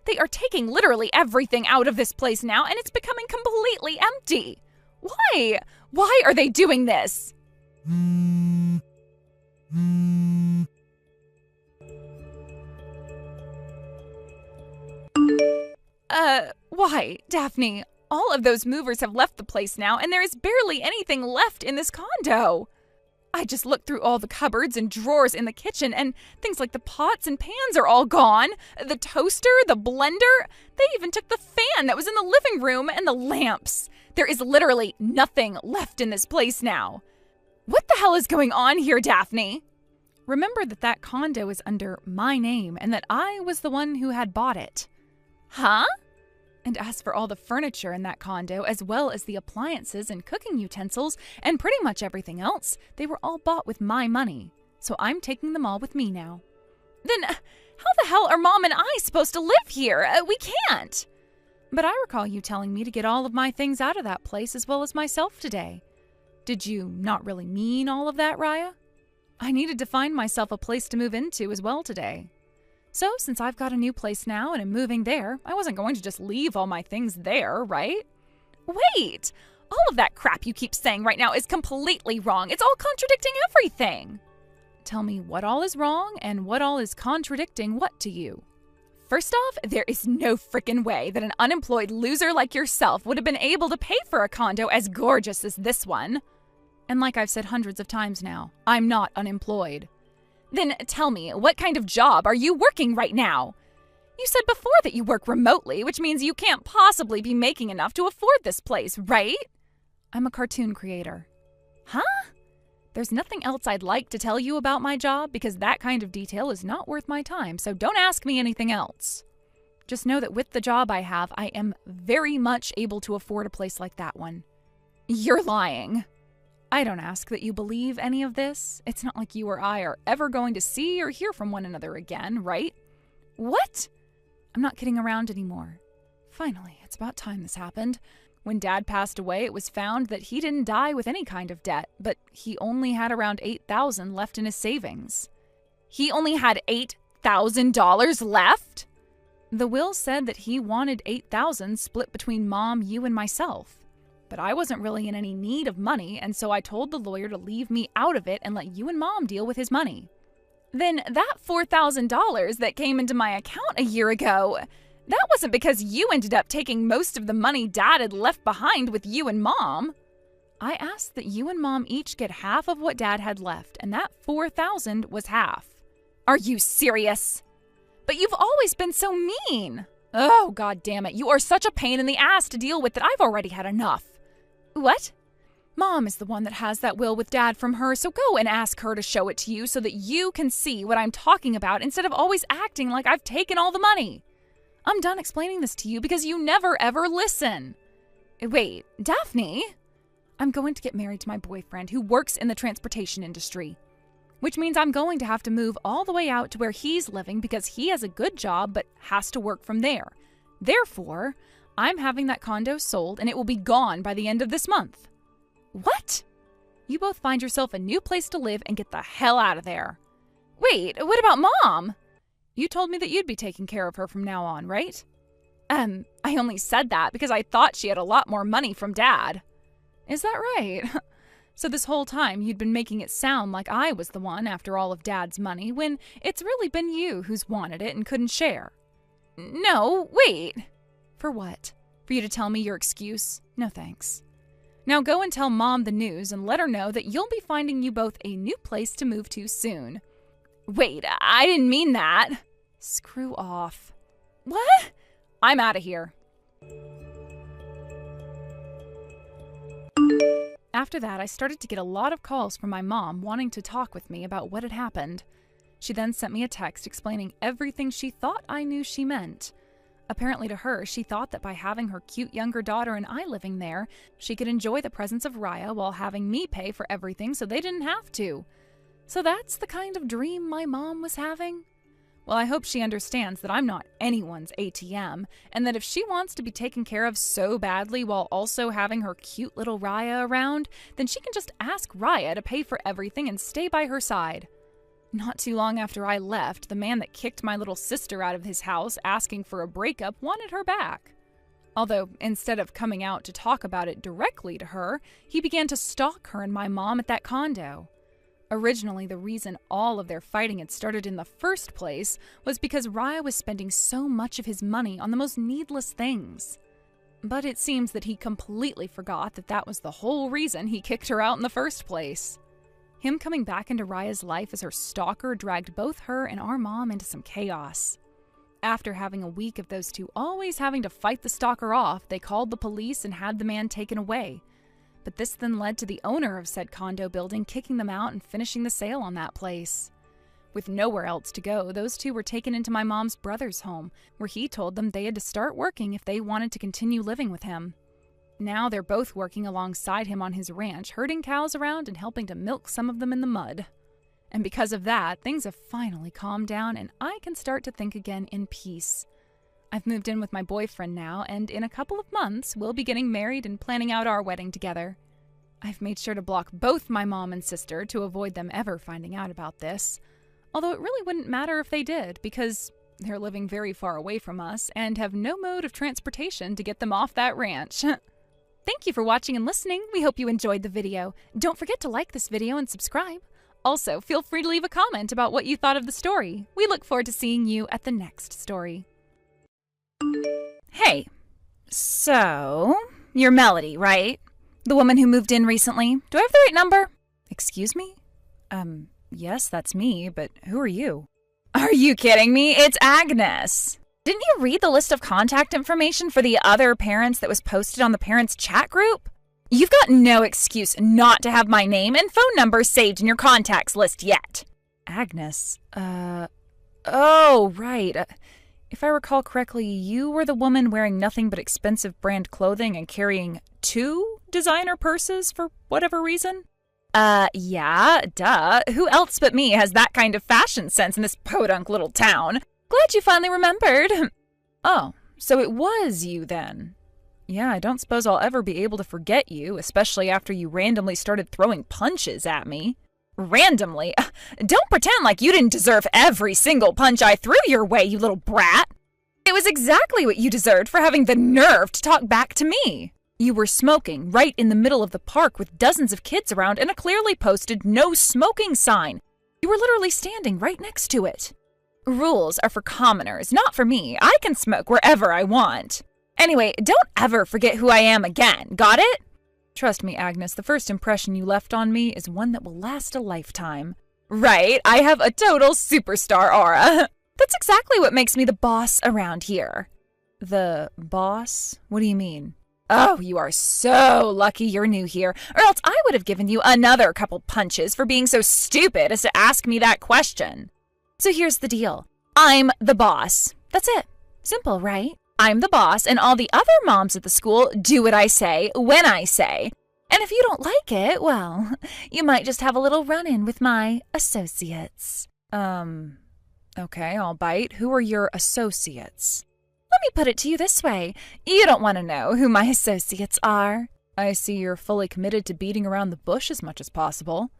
They are taking literally everything out of this place now, and it's becoming completely empty. Why? Why are they doing this? Why, Daphne? All of those movers have left the place now, and there is barely anything left in this condo. I just looked through all the cupboards and drawers in the kitchen, and things like the pots and pans are all gone. The toaster, the blender, they even took the fan that was in the living room and the lamps. There is literally nothing left in this place now. What the hell is going on here, Daphne? Remember that condo is under my name and that I was the one who had bought it. Huh? And as for all the furniture in that condo, as well as the appliances and cooking utensils and pretty much everything else, they were all bought with my money. So I'm taking them all with me now. Then how the hell are Mom and I supposed to live here? We can't. But I recall you telling me to get all of my things out of that place as well as myself today. Did you not really mean all of that, Raya? I needed to find myself a place to move into as well today. So, since I've got a new place now and am moving there, I wasn't going to just leave all my things there, right? Wait! All of that crap you keep saying right now is completely wrong. It's all contradicting everything. Tell me what all is wrong and what all is contradicting what to you. First off, there is no frickin' way that an unemployed loser like yourself would have been able to pay for a condo as gorgeous as this one. And like I've said hundreds of times now, I'm not unemployed. Then tell me, what kind of job are you working right now? You said before that you work remotely, which means you can't possibly be making enough to afford this place, right? I'm a cartoon creator. Huh? There's nothing else I'd like to tell you about my job because that kind of detail is not worth my time, so don't ask me anything else. Just know that with the job I have, I am very much able to afford a place like that one. You're lying. I don't ask that you believe any of this. It's not like you or I are ever going to see or hear from one another again, right? What? I'm not kidding around anymore. Finally, it's about time this happened. When Dad passed away, it was found that he didn't die with any kind of debt, but he only had around $8,000 left in his savings. He only had $8,000 left? The will said that he wanted $8,000 split between Mom, you, and myself. But I wasn't really in any need of money, and so I told the lawyer to leave me out of it and let you and Mom deal with his money. Then that $4,000 that came into my account a year ago, that wasn't because you ended up taking most of the money Dad had left behind with you and Mom. I asked that you and Mom each get half of what Dad had left, and that $4,000 was half. Are you serious? But you've always been so mean. Oh, God damn it. You are such a pain in the ass to deal with that I've already had enough. What? Mom is the one that has that will with Dad from her, so go and ask her to show it to you so that you can see what I'm talking about instead of always acting like I've taken all the money. I'm done explaining this to you because you never ever listen. Wait, Daphne? I'm going to get married to my boyfriend who works in the transportation industry, which means I'm going to have to move all the way out to where he's living because he has a good job but has to work from there. Therefore, I'm having that condo sold and it will be gone by the end of this month. What? You both find yourself a new place to live and get the hell out of there. Wait, what about Mom? You told me that you'd be taking care of her from now on, right? I only said that because I thought she had a lot more money from Dad. Is that right? So this whole time you'd been making it sound like I was the one after all of Dad's money when it's really been you who's wanted it and couldn't share. No, wait. For what? For you to tell me your excuse? No thanks. Now go and tell Mom the news and let her know that you'll be finding you both a new place to move to soon. Wait, I didn't mean that. Screw off. What? I'm out of here. After that, I started to get a lot of calls from my mom wanting to talk with me about what had happened. She then sent me a text explaining everything she thought I knew she meant. Apparently to her, she thought that by having her cute younger daughter and I living there, she could enjoy the presence of Raya while having me pay for everything so they didn't have to. So that's the kind of dream my mom was having? Well, I hope she understands that I'm not anyone's ATM, and that if she wants to be taken care of so badly while also having her cute little Raya around, then she can just ask Raya to pay for everything and stay by her side. Not too long after I left, the man that kicked my little sister out of his house asking for a breakup wanted her back. Although, instead of coming out to talk about it directly to her, he began to stalk her and my mom at that condo. Originally, the reason all of their fighting had started in the first place was because Raya was spending so much of his money on the most needless things. But it seems that he completely forgot that that was the whole reason he kicked her out in the first place. Him coming back into Raya's life as her stalker dragged both her and our mom into some chaos. After having a week of those two always having to fight the stalker off, they called the police and had the man taken away. But this then led to the owner of said condo building kicking them out and finishing the sale on that place. With nowhere else to go, those two were taken into my mom's brother's home, where he told them they had to start working if they wanted to continue living with him. Now they're both working alongside him on his ranch, herding cows around and helping to milk some of them in the mud. And because of that, things have finally calmed down and I can start to think again in peace. I've moved in with my boyfriend now, and in a couple of months, we'll be getting married and planning out our wedding together. I've made sure to block both my mom and sister to avoid them ever finding out about this. Although it really wouldn't matter if they did, because they're living very far away from us and have no mode of transportation to get them off that ranch. Thank you for watching and listening. We hope you enjoyed the video. Don't forget to like this video and subscribe. Also, feel free to leave a comment about what you thought of the story. We look forward to seeing you at the next story. Hey, so, you're Melody, right? The woman who moved in recently. Do I have the right number? Excuse me? Yes, that's me, but who are you? Are you kidding me? It's Agnes. Didn't you read the list of contact information for the other parents that was posted on the parents' chat group? You've got no excuse not to have my name and phone number saved in your contacts list yet. Agnes? Oh, right. If I recall correctly, you were the woman wearing nothing but expensive brand clothing and carrying 2 designer purses for whatever reason? Yeah, duh. Who else but me has that kind of fashion sense in this podunk little town? Glad you finally remembered. Oh, so it was you then. Yeah, I don't suppose I'll ever be able to forget you, especially after you randomly started throwing punches at me. Randomly? Don't pretend like you didn't deserve every single punch I threw your way, you little brat. It was exactly what you deserved for having the nerve to talk back to me. You were smoking right in the middle of the park with dozens of kids around and a clearly posted no smoking sign. You were literally standing right next to it. Rules are for commoners, not for me. I can smoke wherever I want. Anyway, don't ever forget who I am again, got it? Trust me, Agnes, the first impression you left on me is one that will last a lifetime. Right, I have a total superstar aura. That's exactly what makes me the boss around here. The boss? What do you mean? Oh, you are so lucky you're new here, or else I would have given you another couple punches for being so stupid as to ask me that question. So here's the deal. I'm the boss. That's it. Simple, right? I'm the boss, and all the other moms at the school do what I say, when I say. And if you don't like it, well, you might just have a little run-in with my associates. Okay, I'll bite. Who are your associates? Let me put it to you this way. You don't want to know who my associates are. I see you're fully committed to beating around the bush as much as possible.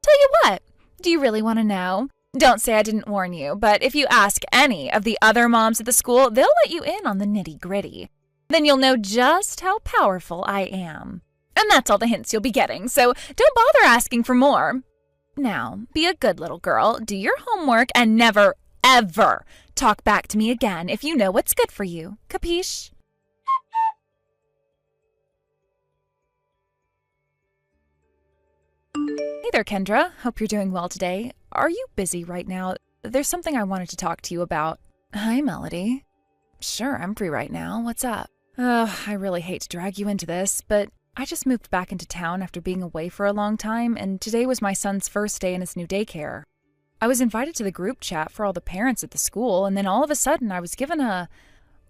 Tell you what, do you really want to know? Don't say I didn't warn you, but if you ask any of the other moms at the school, they'll let you in on the nitty-gritty. Then you'll know just how powerful I am. And that's all the hints you'll be getting, so don't bother asking for more. Now, be a good little girl, do your homework, and never, ever talk back to me again if you know what's good for you. Capiche? Hey there, Kendra. Hope you're doing well today. Are you busy right now? There's something I wanted to talk to you about. Hi, Melody. Sure, I'm free right now. What's up? I really hate to drag you into this, but I just moved back into town after being away for a long time, and today was my son's first day in his new daycare. I was invited to the group chat for all the parents at the school, and then all of a sudden I was given a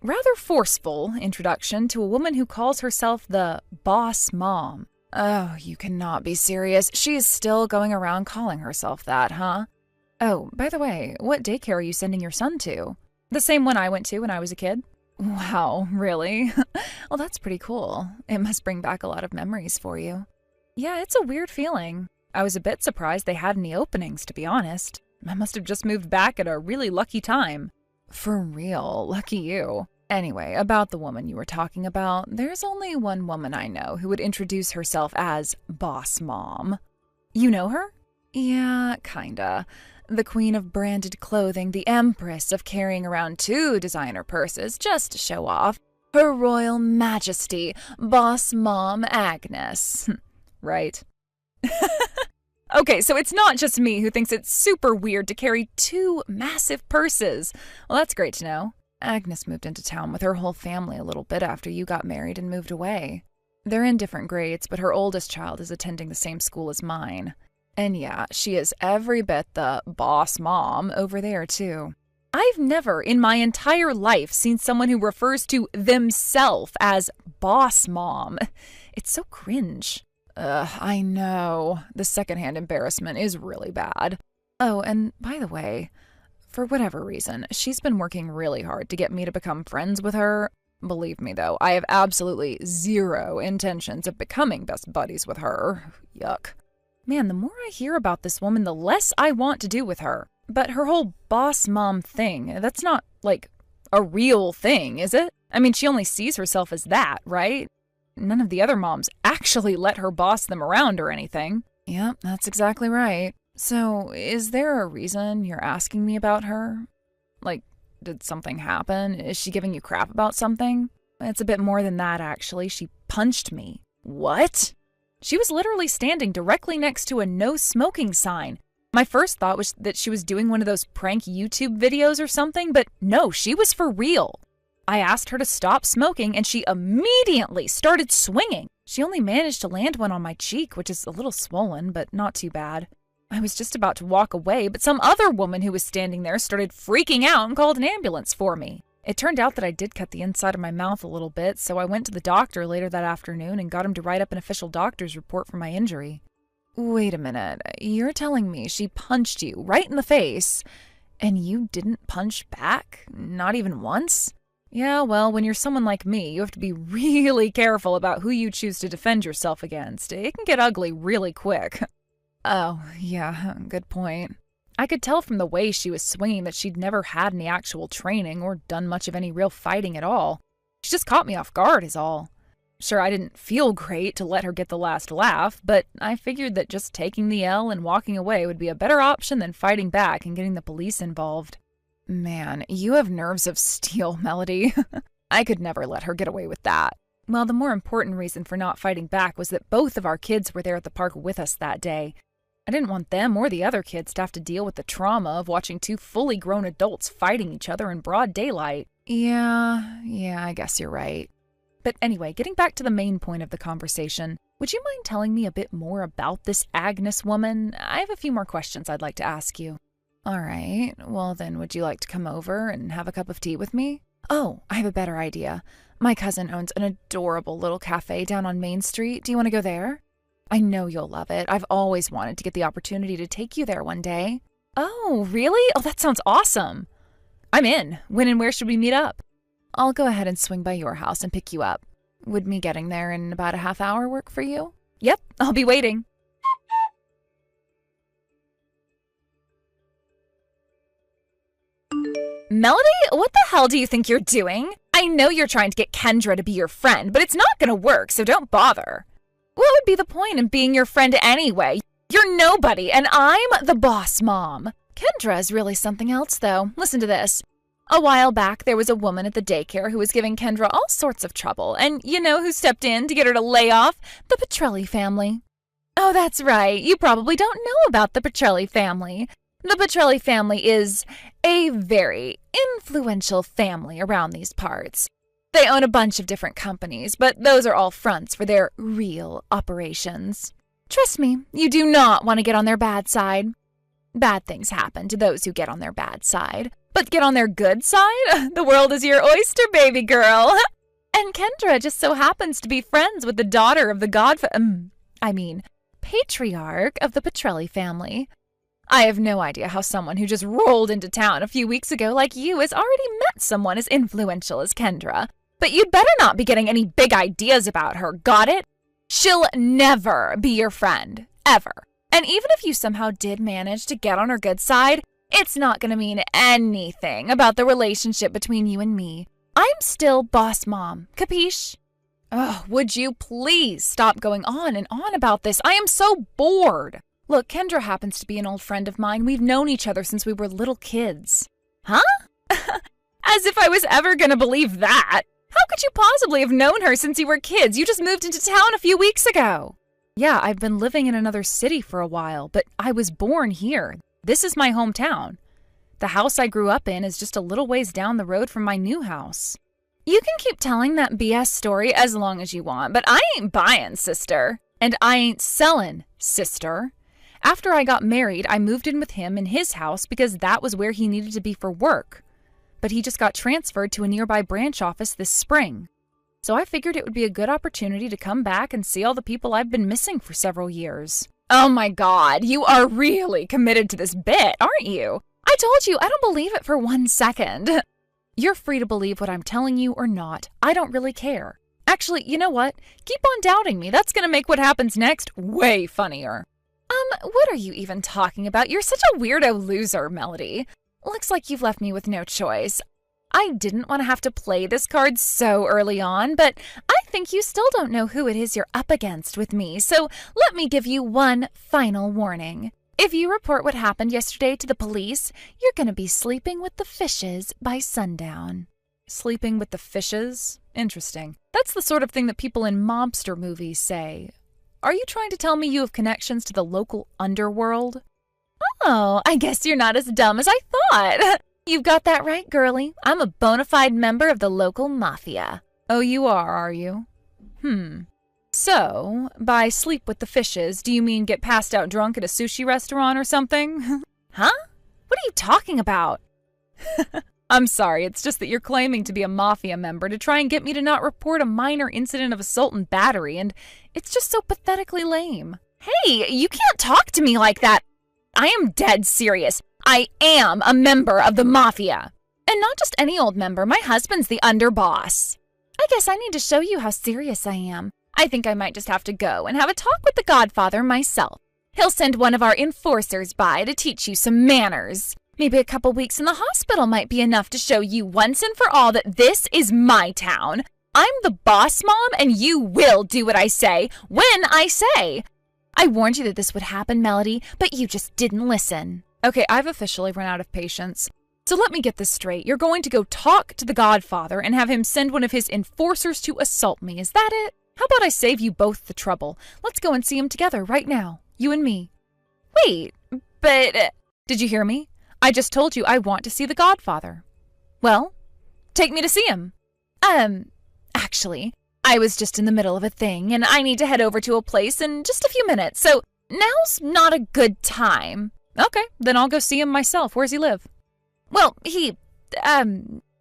rather forceful introduction to a woman who calls herself the boss mom. Oh, you cannot be serious. She is still going around calling herself that, huh? Oh, by the way, what daycare are you sending your son to? The same one I went to when I was a kid. Wow, really? Well, that's pretty cool. It must bring back a lot of memories for you. Yeah, it's a weird feeling. I was a bit surprised they had any openings, to be honest. I must have just moved back at a really lucky time. For real, lucky you. Anyway, about the woman you were talking about, there's only one woman I know who would introduce herself as Boss Mom. You know her? Yeah, kinda. The queen of branded clothing, the empress of carrying around 2 designer purses just to show off. Her Royal Majesty, Boss Mom Agnes. Right. Okay, so it's not just me who thinks it's super weird to carry 2 massive purses. Well, that's great to know. Agnes moved into town with her whole family a little bit after you got married and moved away. They're in different grades, but her oldest child is attending the same school as mine. And yeah, she is every bit the boss mom over there, too. I've never in my entire life seen someone who refers to themselves as boss mom. It's so cringe. I know. The secondhand embarrassment is really bad. Oh, and by the way, for whatever reason, she's been working really hard to get me to become friends with her. Believe me, though, I have absolutely 0 intentions of becoming best buddies with her. Yuck. Man, the more I hear about this woman, the less I want to do with her. But her whole boss mom thing, that's not, like, a real thing, is it? I mean, she only sees herself as that, right? None of the other moms actually let her boss them around or anything. Yep, that's exactly right. So, is there a reason you're asking me about her? Like, did something happen? Is she giving you crap about something? It's a bit more than that, actually. She punched me. What? She was literally standing directly next to a no smoking sign. My first thought was that she was doing one of those prank YouTube videos or something, but no, she was for real. I asked her to stop smoking, and she immediately started swinging. She only managed to land one on my cheek, which is a little swollen, but not too bad. I was just about to walk away, but some other woman who was standing there started freaking out and called an ambulance for me. It turned out that I did cut the inside of my mouth a little bit, so I went to the doctor later that afternoon and got him to write up an official doctor's report for my injury. Wait a minute, you're telling me she punched you right in the face, and you didn't punch back? Not even once? Yeah, well, when you're someone like me, you have to be really careful about who you choose to defend yourself against. It can get ugly really quick. Oh, yeah, good point. I could tell from the way she was swinging that she'd never had any actual training or done much of any real fighting at all. She just caught me off guard is all. Sure, I didn't feel great to let her get the last laugh, but I figured that just taking the L and walking away would be a better option than fighting back and getting the police involved. Man, you have nerves of steel, Melody. I could never let her get away with that. Well, the more important reason for not fighting back was that both of our kids were there at the park with us that day. I didn't want them or the other kids to have to deal with the trauma of watching 2 fully grown adults fighting each other in broad daylight. Yeah, I guess you're right. But anyway, getting back to the main point of the conversation, would you mind telling me a bit more about this Agnes woman? I have a few more questions I'd like to ask you. All right, well then would you like to come over and have a cup of tea with me? Oh, I have a better idea. My cousin owns an adorable little cafe down on Main Street. Do you want to go there? I know you'll love it. I've always wanted to get the opportunity to take you there one day. Oh, really? Oh, that sounds awesome. I'm in. When and where should we meet up? I'll go ahead and swing by your house and pick you up. Would me getting there in about a half hour work for you? Yep, I'll be waiting. Melody, what the hell do you think you're doing? I know you're trying to get Kendra to be your friend, but it's not gonna work, so don't bother. What would be the point in being your friend anyway? You're nobody, and I'm the boss mom. Kendra is really something else, though. Listen to this. A while back, there was a woman at the daycare who was giving Kendra all sorts of trouble, and you know who stepped in to get her to lay off? The Petrelli family. Oh, that's right. You probably don't know about the Petrelli family. The Petrelli family is a very influential family around these parts. They own a bunch of different companies, but those are all fronts for their real operations. Trust me, you do not want to get on their bad side. Bad things happen to those who get on their bad side. But get on their good side? The world is your oyster, baby girl. And Kendra just so happens to be friends with the daughter of the patriarch of the Petrelli family. I have no idea how someone who just rolled into town a few weeks ago like you has already met someone as influential as Kendra. But you'd better not be getting any big ideas about her, got it? She'll never be your friend, ever. And even if you somehow did manage to get on her good side, it's not going to mean anything about the relationship between you and me. I'm still boss mom, capiche? Oh, would you please stop going on and on about this? I am so bored. Look, Kendra happens to be an old friend of mine. We've known each other since we were little kids. Huh? As if I was ever going to believe that. How could you possibly have known her since you were kids? You just moved into town a few weeks ago. Yeah, I've been living in another city for a while, but I was born here. This is my hometown. The house I grew up in is just a little ways down the road from my new house. You can keep telling that BS story as long as you want, but I ain't buying, sister. And I ain't selling, sister. After I got married, I moved in with him in his house because that was where he needed to be for work. But he just got transferred to a nearby branch office this spring. So I figured it would be a good opportunity to come back and see all the people I've been missing for several years. Oh my God, you are really committed to this bit, aren't you? I told you, I don't believe it for 1 second. You're free to believe what I'm telling you or not. I don't really care. Actually, you know what? Keep on doubting me. That's going to make what happens next way funnier. What are you even talking about? You're such a weirdo loser, Melody. Looks like you've left me with no choice. I didn't want to have to play this card so early on, but I think you still don't know who it is you're up against with me, so let me give you one final warning. If you report what happened yesterday to the police, you're going to be sleeping with the fishes by sundown. Sleeping with the fishes? Interesting. That's the sort of thing that people in mobster movies say. Are you trying to tell me you have connections to the local underworld? Oh, I guess you're not as dumb as I thought. You've got that right, girlie. I'm a bona fide member of the local mafia. Oh, you are you? So, by sleep with the fishes, do you mean get passed out drunk at a sushi restaurant or something? Huh? What are you talking about? I'm sorry, it's just that you're claiming to be a mafia member to try and get me to not report a minor incident of assault and battery, and it's just so pathetically lame. Hey, you can't talk to me like that. I am dead serious. I am a member of the mafia. And not just any old member, my husband's the underboss. I guess I need to show you how serious I am. I think I might just have to go and have a talk with the Godfather myself. He'll send one of our enforcers by to teach you some manners. Maybe a couple weeks in the hospital might be enough to show you once and for all that this is my town. I'm the boss mom, and you will do what I say when I say. I warned you that this would happen, Melody, but you just didn't listen. Okay, I've officially run out of patience. So let me get this straight. You're going to go talk to the Godfather and have him send one of his enforcers to assault me. Is that it? How about I save you both the trouble? Let's go and see him together right now. You and me. Wait, but... Did you hear me? I just told you I want to see the Godfather. Well, take me to see him. Actually, I was just in the middle of a thing, and I need to head over to a place in just a few minutes, so now's not a good time. Okay, then I'll go see him myself. Where's he live? Well, he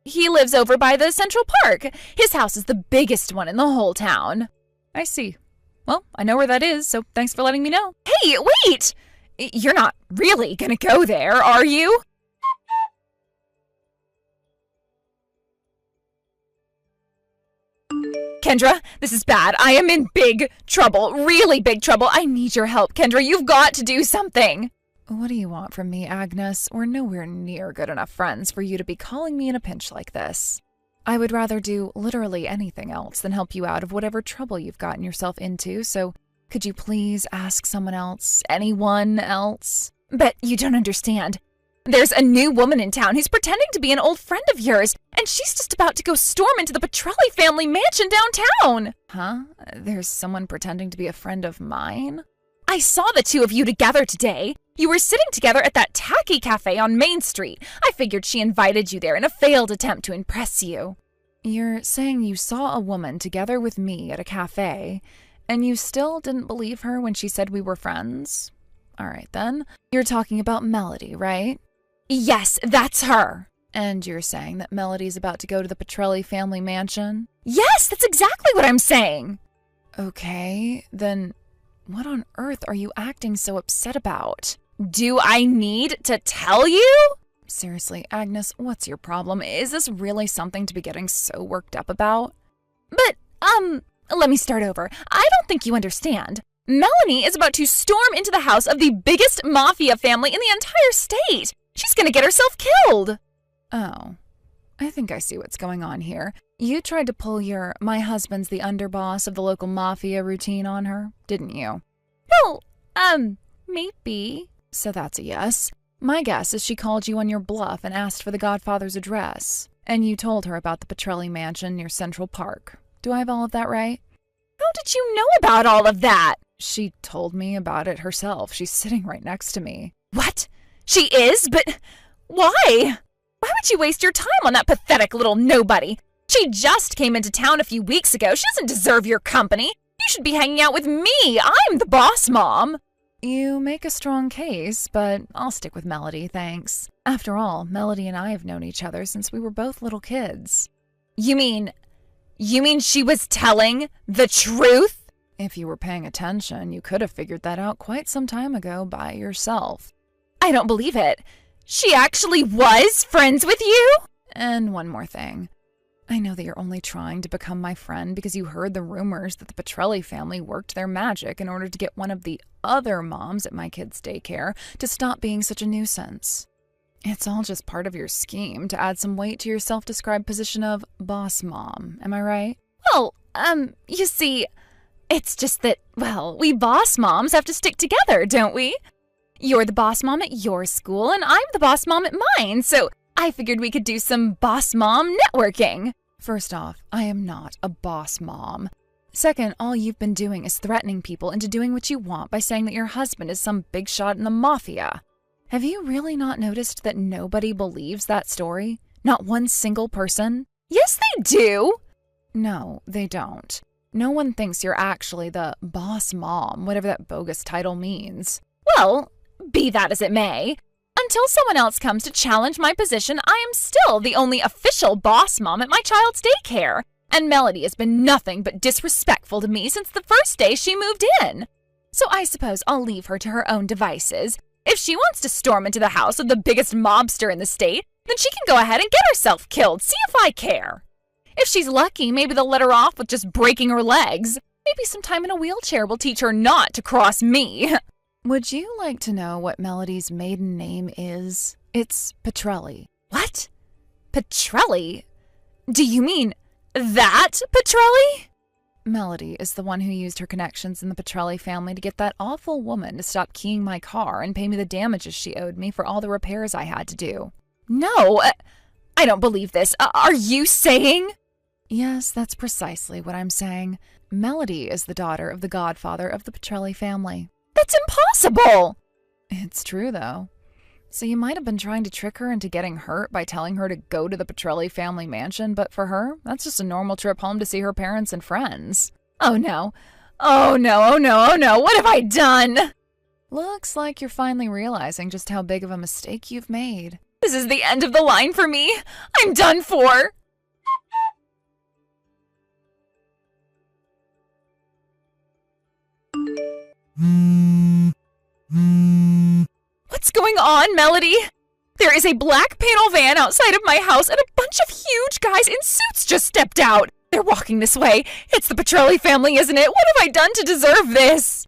lives over by the Central Park. His house is the biggest one in the whole town. I see. Well, I know where that is, so thanks for letting me know. Hey, wait! You're not really gonna go there, are you? Kendra, this is bad. I am in big trouble, really big trouble. I need your help, Kendra. You've got to do something. What do you want from me, Agnes? We're nowhere near good enough friends for you to be calling me in a pinch like this. I would rather do literally anything else than help you out of whatever trouble you've gotten yourself into, so could you please ask someone else, anyone else? But you don't understand. There's a new woman in town who's pretending to be an old friend of yours, and she's just about to go storm into the Petrelli family mansion downtown. Huh? There's someone pretending to be a friend of mine? I saw the two of you together today. You were sitting together at that tacky cafe on Main Street. I figured she invited you there in a failed attempt to impress you. You're saying you saw a woman together with me at a cafe, and you still didn't believe her when she said we were friends? All right, then. You're talking about Melody, right? Yes, that's her. And you're saying that Melody's about to go to the Petrelli family mansion? Yes, that's exactly what I'm saying. Okay, then what on earth are you acting so upset about? Do I need to tell you? Seriously, Agnes, what's your problem? Is this really something to be getting so worked up about? But, let me start over. I don't think you understand. Melanie is about to storm into the house of the biggest mafia family in the entire state. She's gonna get herself killed. Oh, I think I see what's going on here. You tried to pull your "my husband's the underboss of the local mafia" routine on her, didn't you? Well, maybe. So that's a yes. My guess is she called you on your bluff and asked for the Godfather's address. And you told her about the Petrelli mansion near Central Park. Do I have all of that right? How did you know about all of that? She told me about it herself. She's sitting right next to me. What? She is? But why? Why would you waste your time on that pathetic little nobody? She just came into town a few weeks ago. She doesn't deserve your company. You should be hanging out with me. I'm the boss mom. You make a strong case, but I'll stick with Melody, thanks. After all, Melody and I have known each other since we were both little kids. You mean she was telling the truth? If you were paying attention, you could have figured that out quite some time ago by yourself. I don't believe it. She actually was friends with you? And one more thing. I know that you're only trying to become my friend because you heard the rumors that the Petrelli family worked their magic in order to get one of the other moms at my kids' daycare to stop being such a nuisance. It's all just part of your scheme to add some weight to your self-described position of boss mom, am I right? Well, you see, it's just that, well, we boss moms have to stick together, don't we? You're the boss mom at your school, and I'm the boss mom at mine, so I figured we could do some boss mom networking. First off, I am not a boss mom. Second, all you've been doing is threatening people into doing what you want by saying that your husband is some big shot in the mafia. Have you really not noticed that nobody believes that story? Not one single person? Yes, they do. No, they don't. No one thinks you're actually the boss mom, whatever that bogus title means. Well, be that as it may, until someone else comes to challenge my position, I am still the only official boss mom at my child's daycare. And Melody has been nothing but disrespectful to me since the first day she moved in. So I suppose I'll leave her to her own devices. If she wants to storm into the house of the biggest mobster in the state, then she can go ahead and get herself killed. See if I care. If she's lucky, maybe they'll let her off with just breaking her legs. Maybe some time in a wheelchair will teach her not to cross me. Would you like to know what Melody's maiden name is? It's Petrelli. What? Petrelli? Do you mean that Petrelli? Melody is the one who used her connections in the Petrelli family to get that awful woman to stop keying my car and pay me the damages she owed me for all the repairs I had to do. No, I don't believe this. Are you saying? Yes, that's precisely what I'm saying. Melody is the daughter of the godfather of the Petrelli family. That's impossible! It's true, though. So you might have been trying to trick her into getting hurt by telling her to go to the Petrelli family mansion, but for her, that's just a normal trip home to see her parents and friends. Oh no. Oh no, oh no, oh no, what have I done? Looks like you're finally realizing just how big of a mistake you've made. This is the end of the line for me. I'm done for. What's going on, Melody? There is a black panel van outside of my house and a bunch of huge guys in suits just stepped out. They're walking this way. It's the Petrelli family, isn't it? What have I done to deserve this?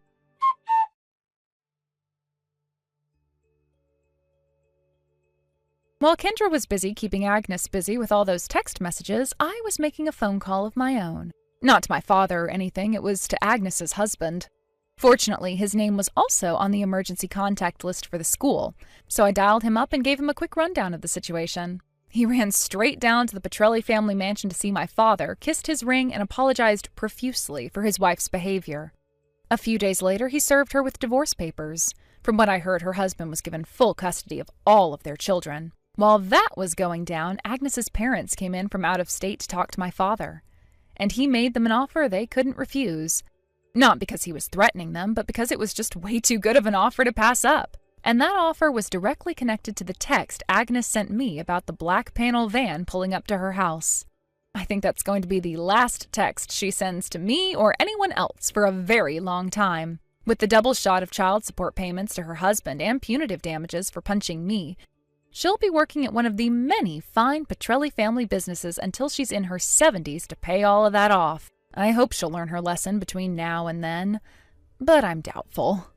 While Kendra was busy keeping Agnes busy with all those text messages, I was making a phone call of my own. Not to my father or anything, it was to Agnes's husband. Fortunately, his name was also on the emergency contact list for the school, so I dialed him up and gave him a quick rundown of the situation. He ran straight down to the Petrelli family mansion to see my father, kissed his ring, and apologized profusely for his wife's behavior. A few days later, he served her with divorce papers. From what I heard, her husband was given full custody of all of their children. While that was going down, Agnes's parents came in from out of state to talk to my father, and he made them an offer they couldn't refuse. Not because he was threatening them, but because it was just way too good of an offer to pass up. And that offer was directly connected to the text Agnes sent me about the black panel van pulling up to her house. I think that's going to be the last text she sends to me or anyone else for a very long time. With the double shot of child support payments to her husband and punitive damages for punching me, she'll be working at one of the many fine Petrelli family businesses until she's in her 70s to pay all of that off. I hope she'll learn her lesson between now and then, but I'm doubtful.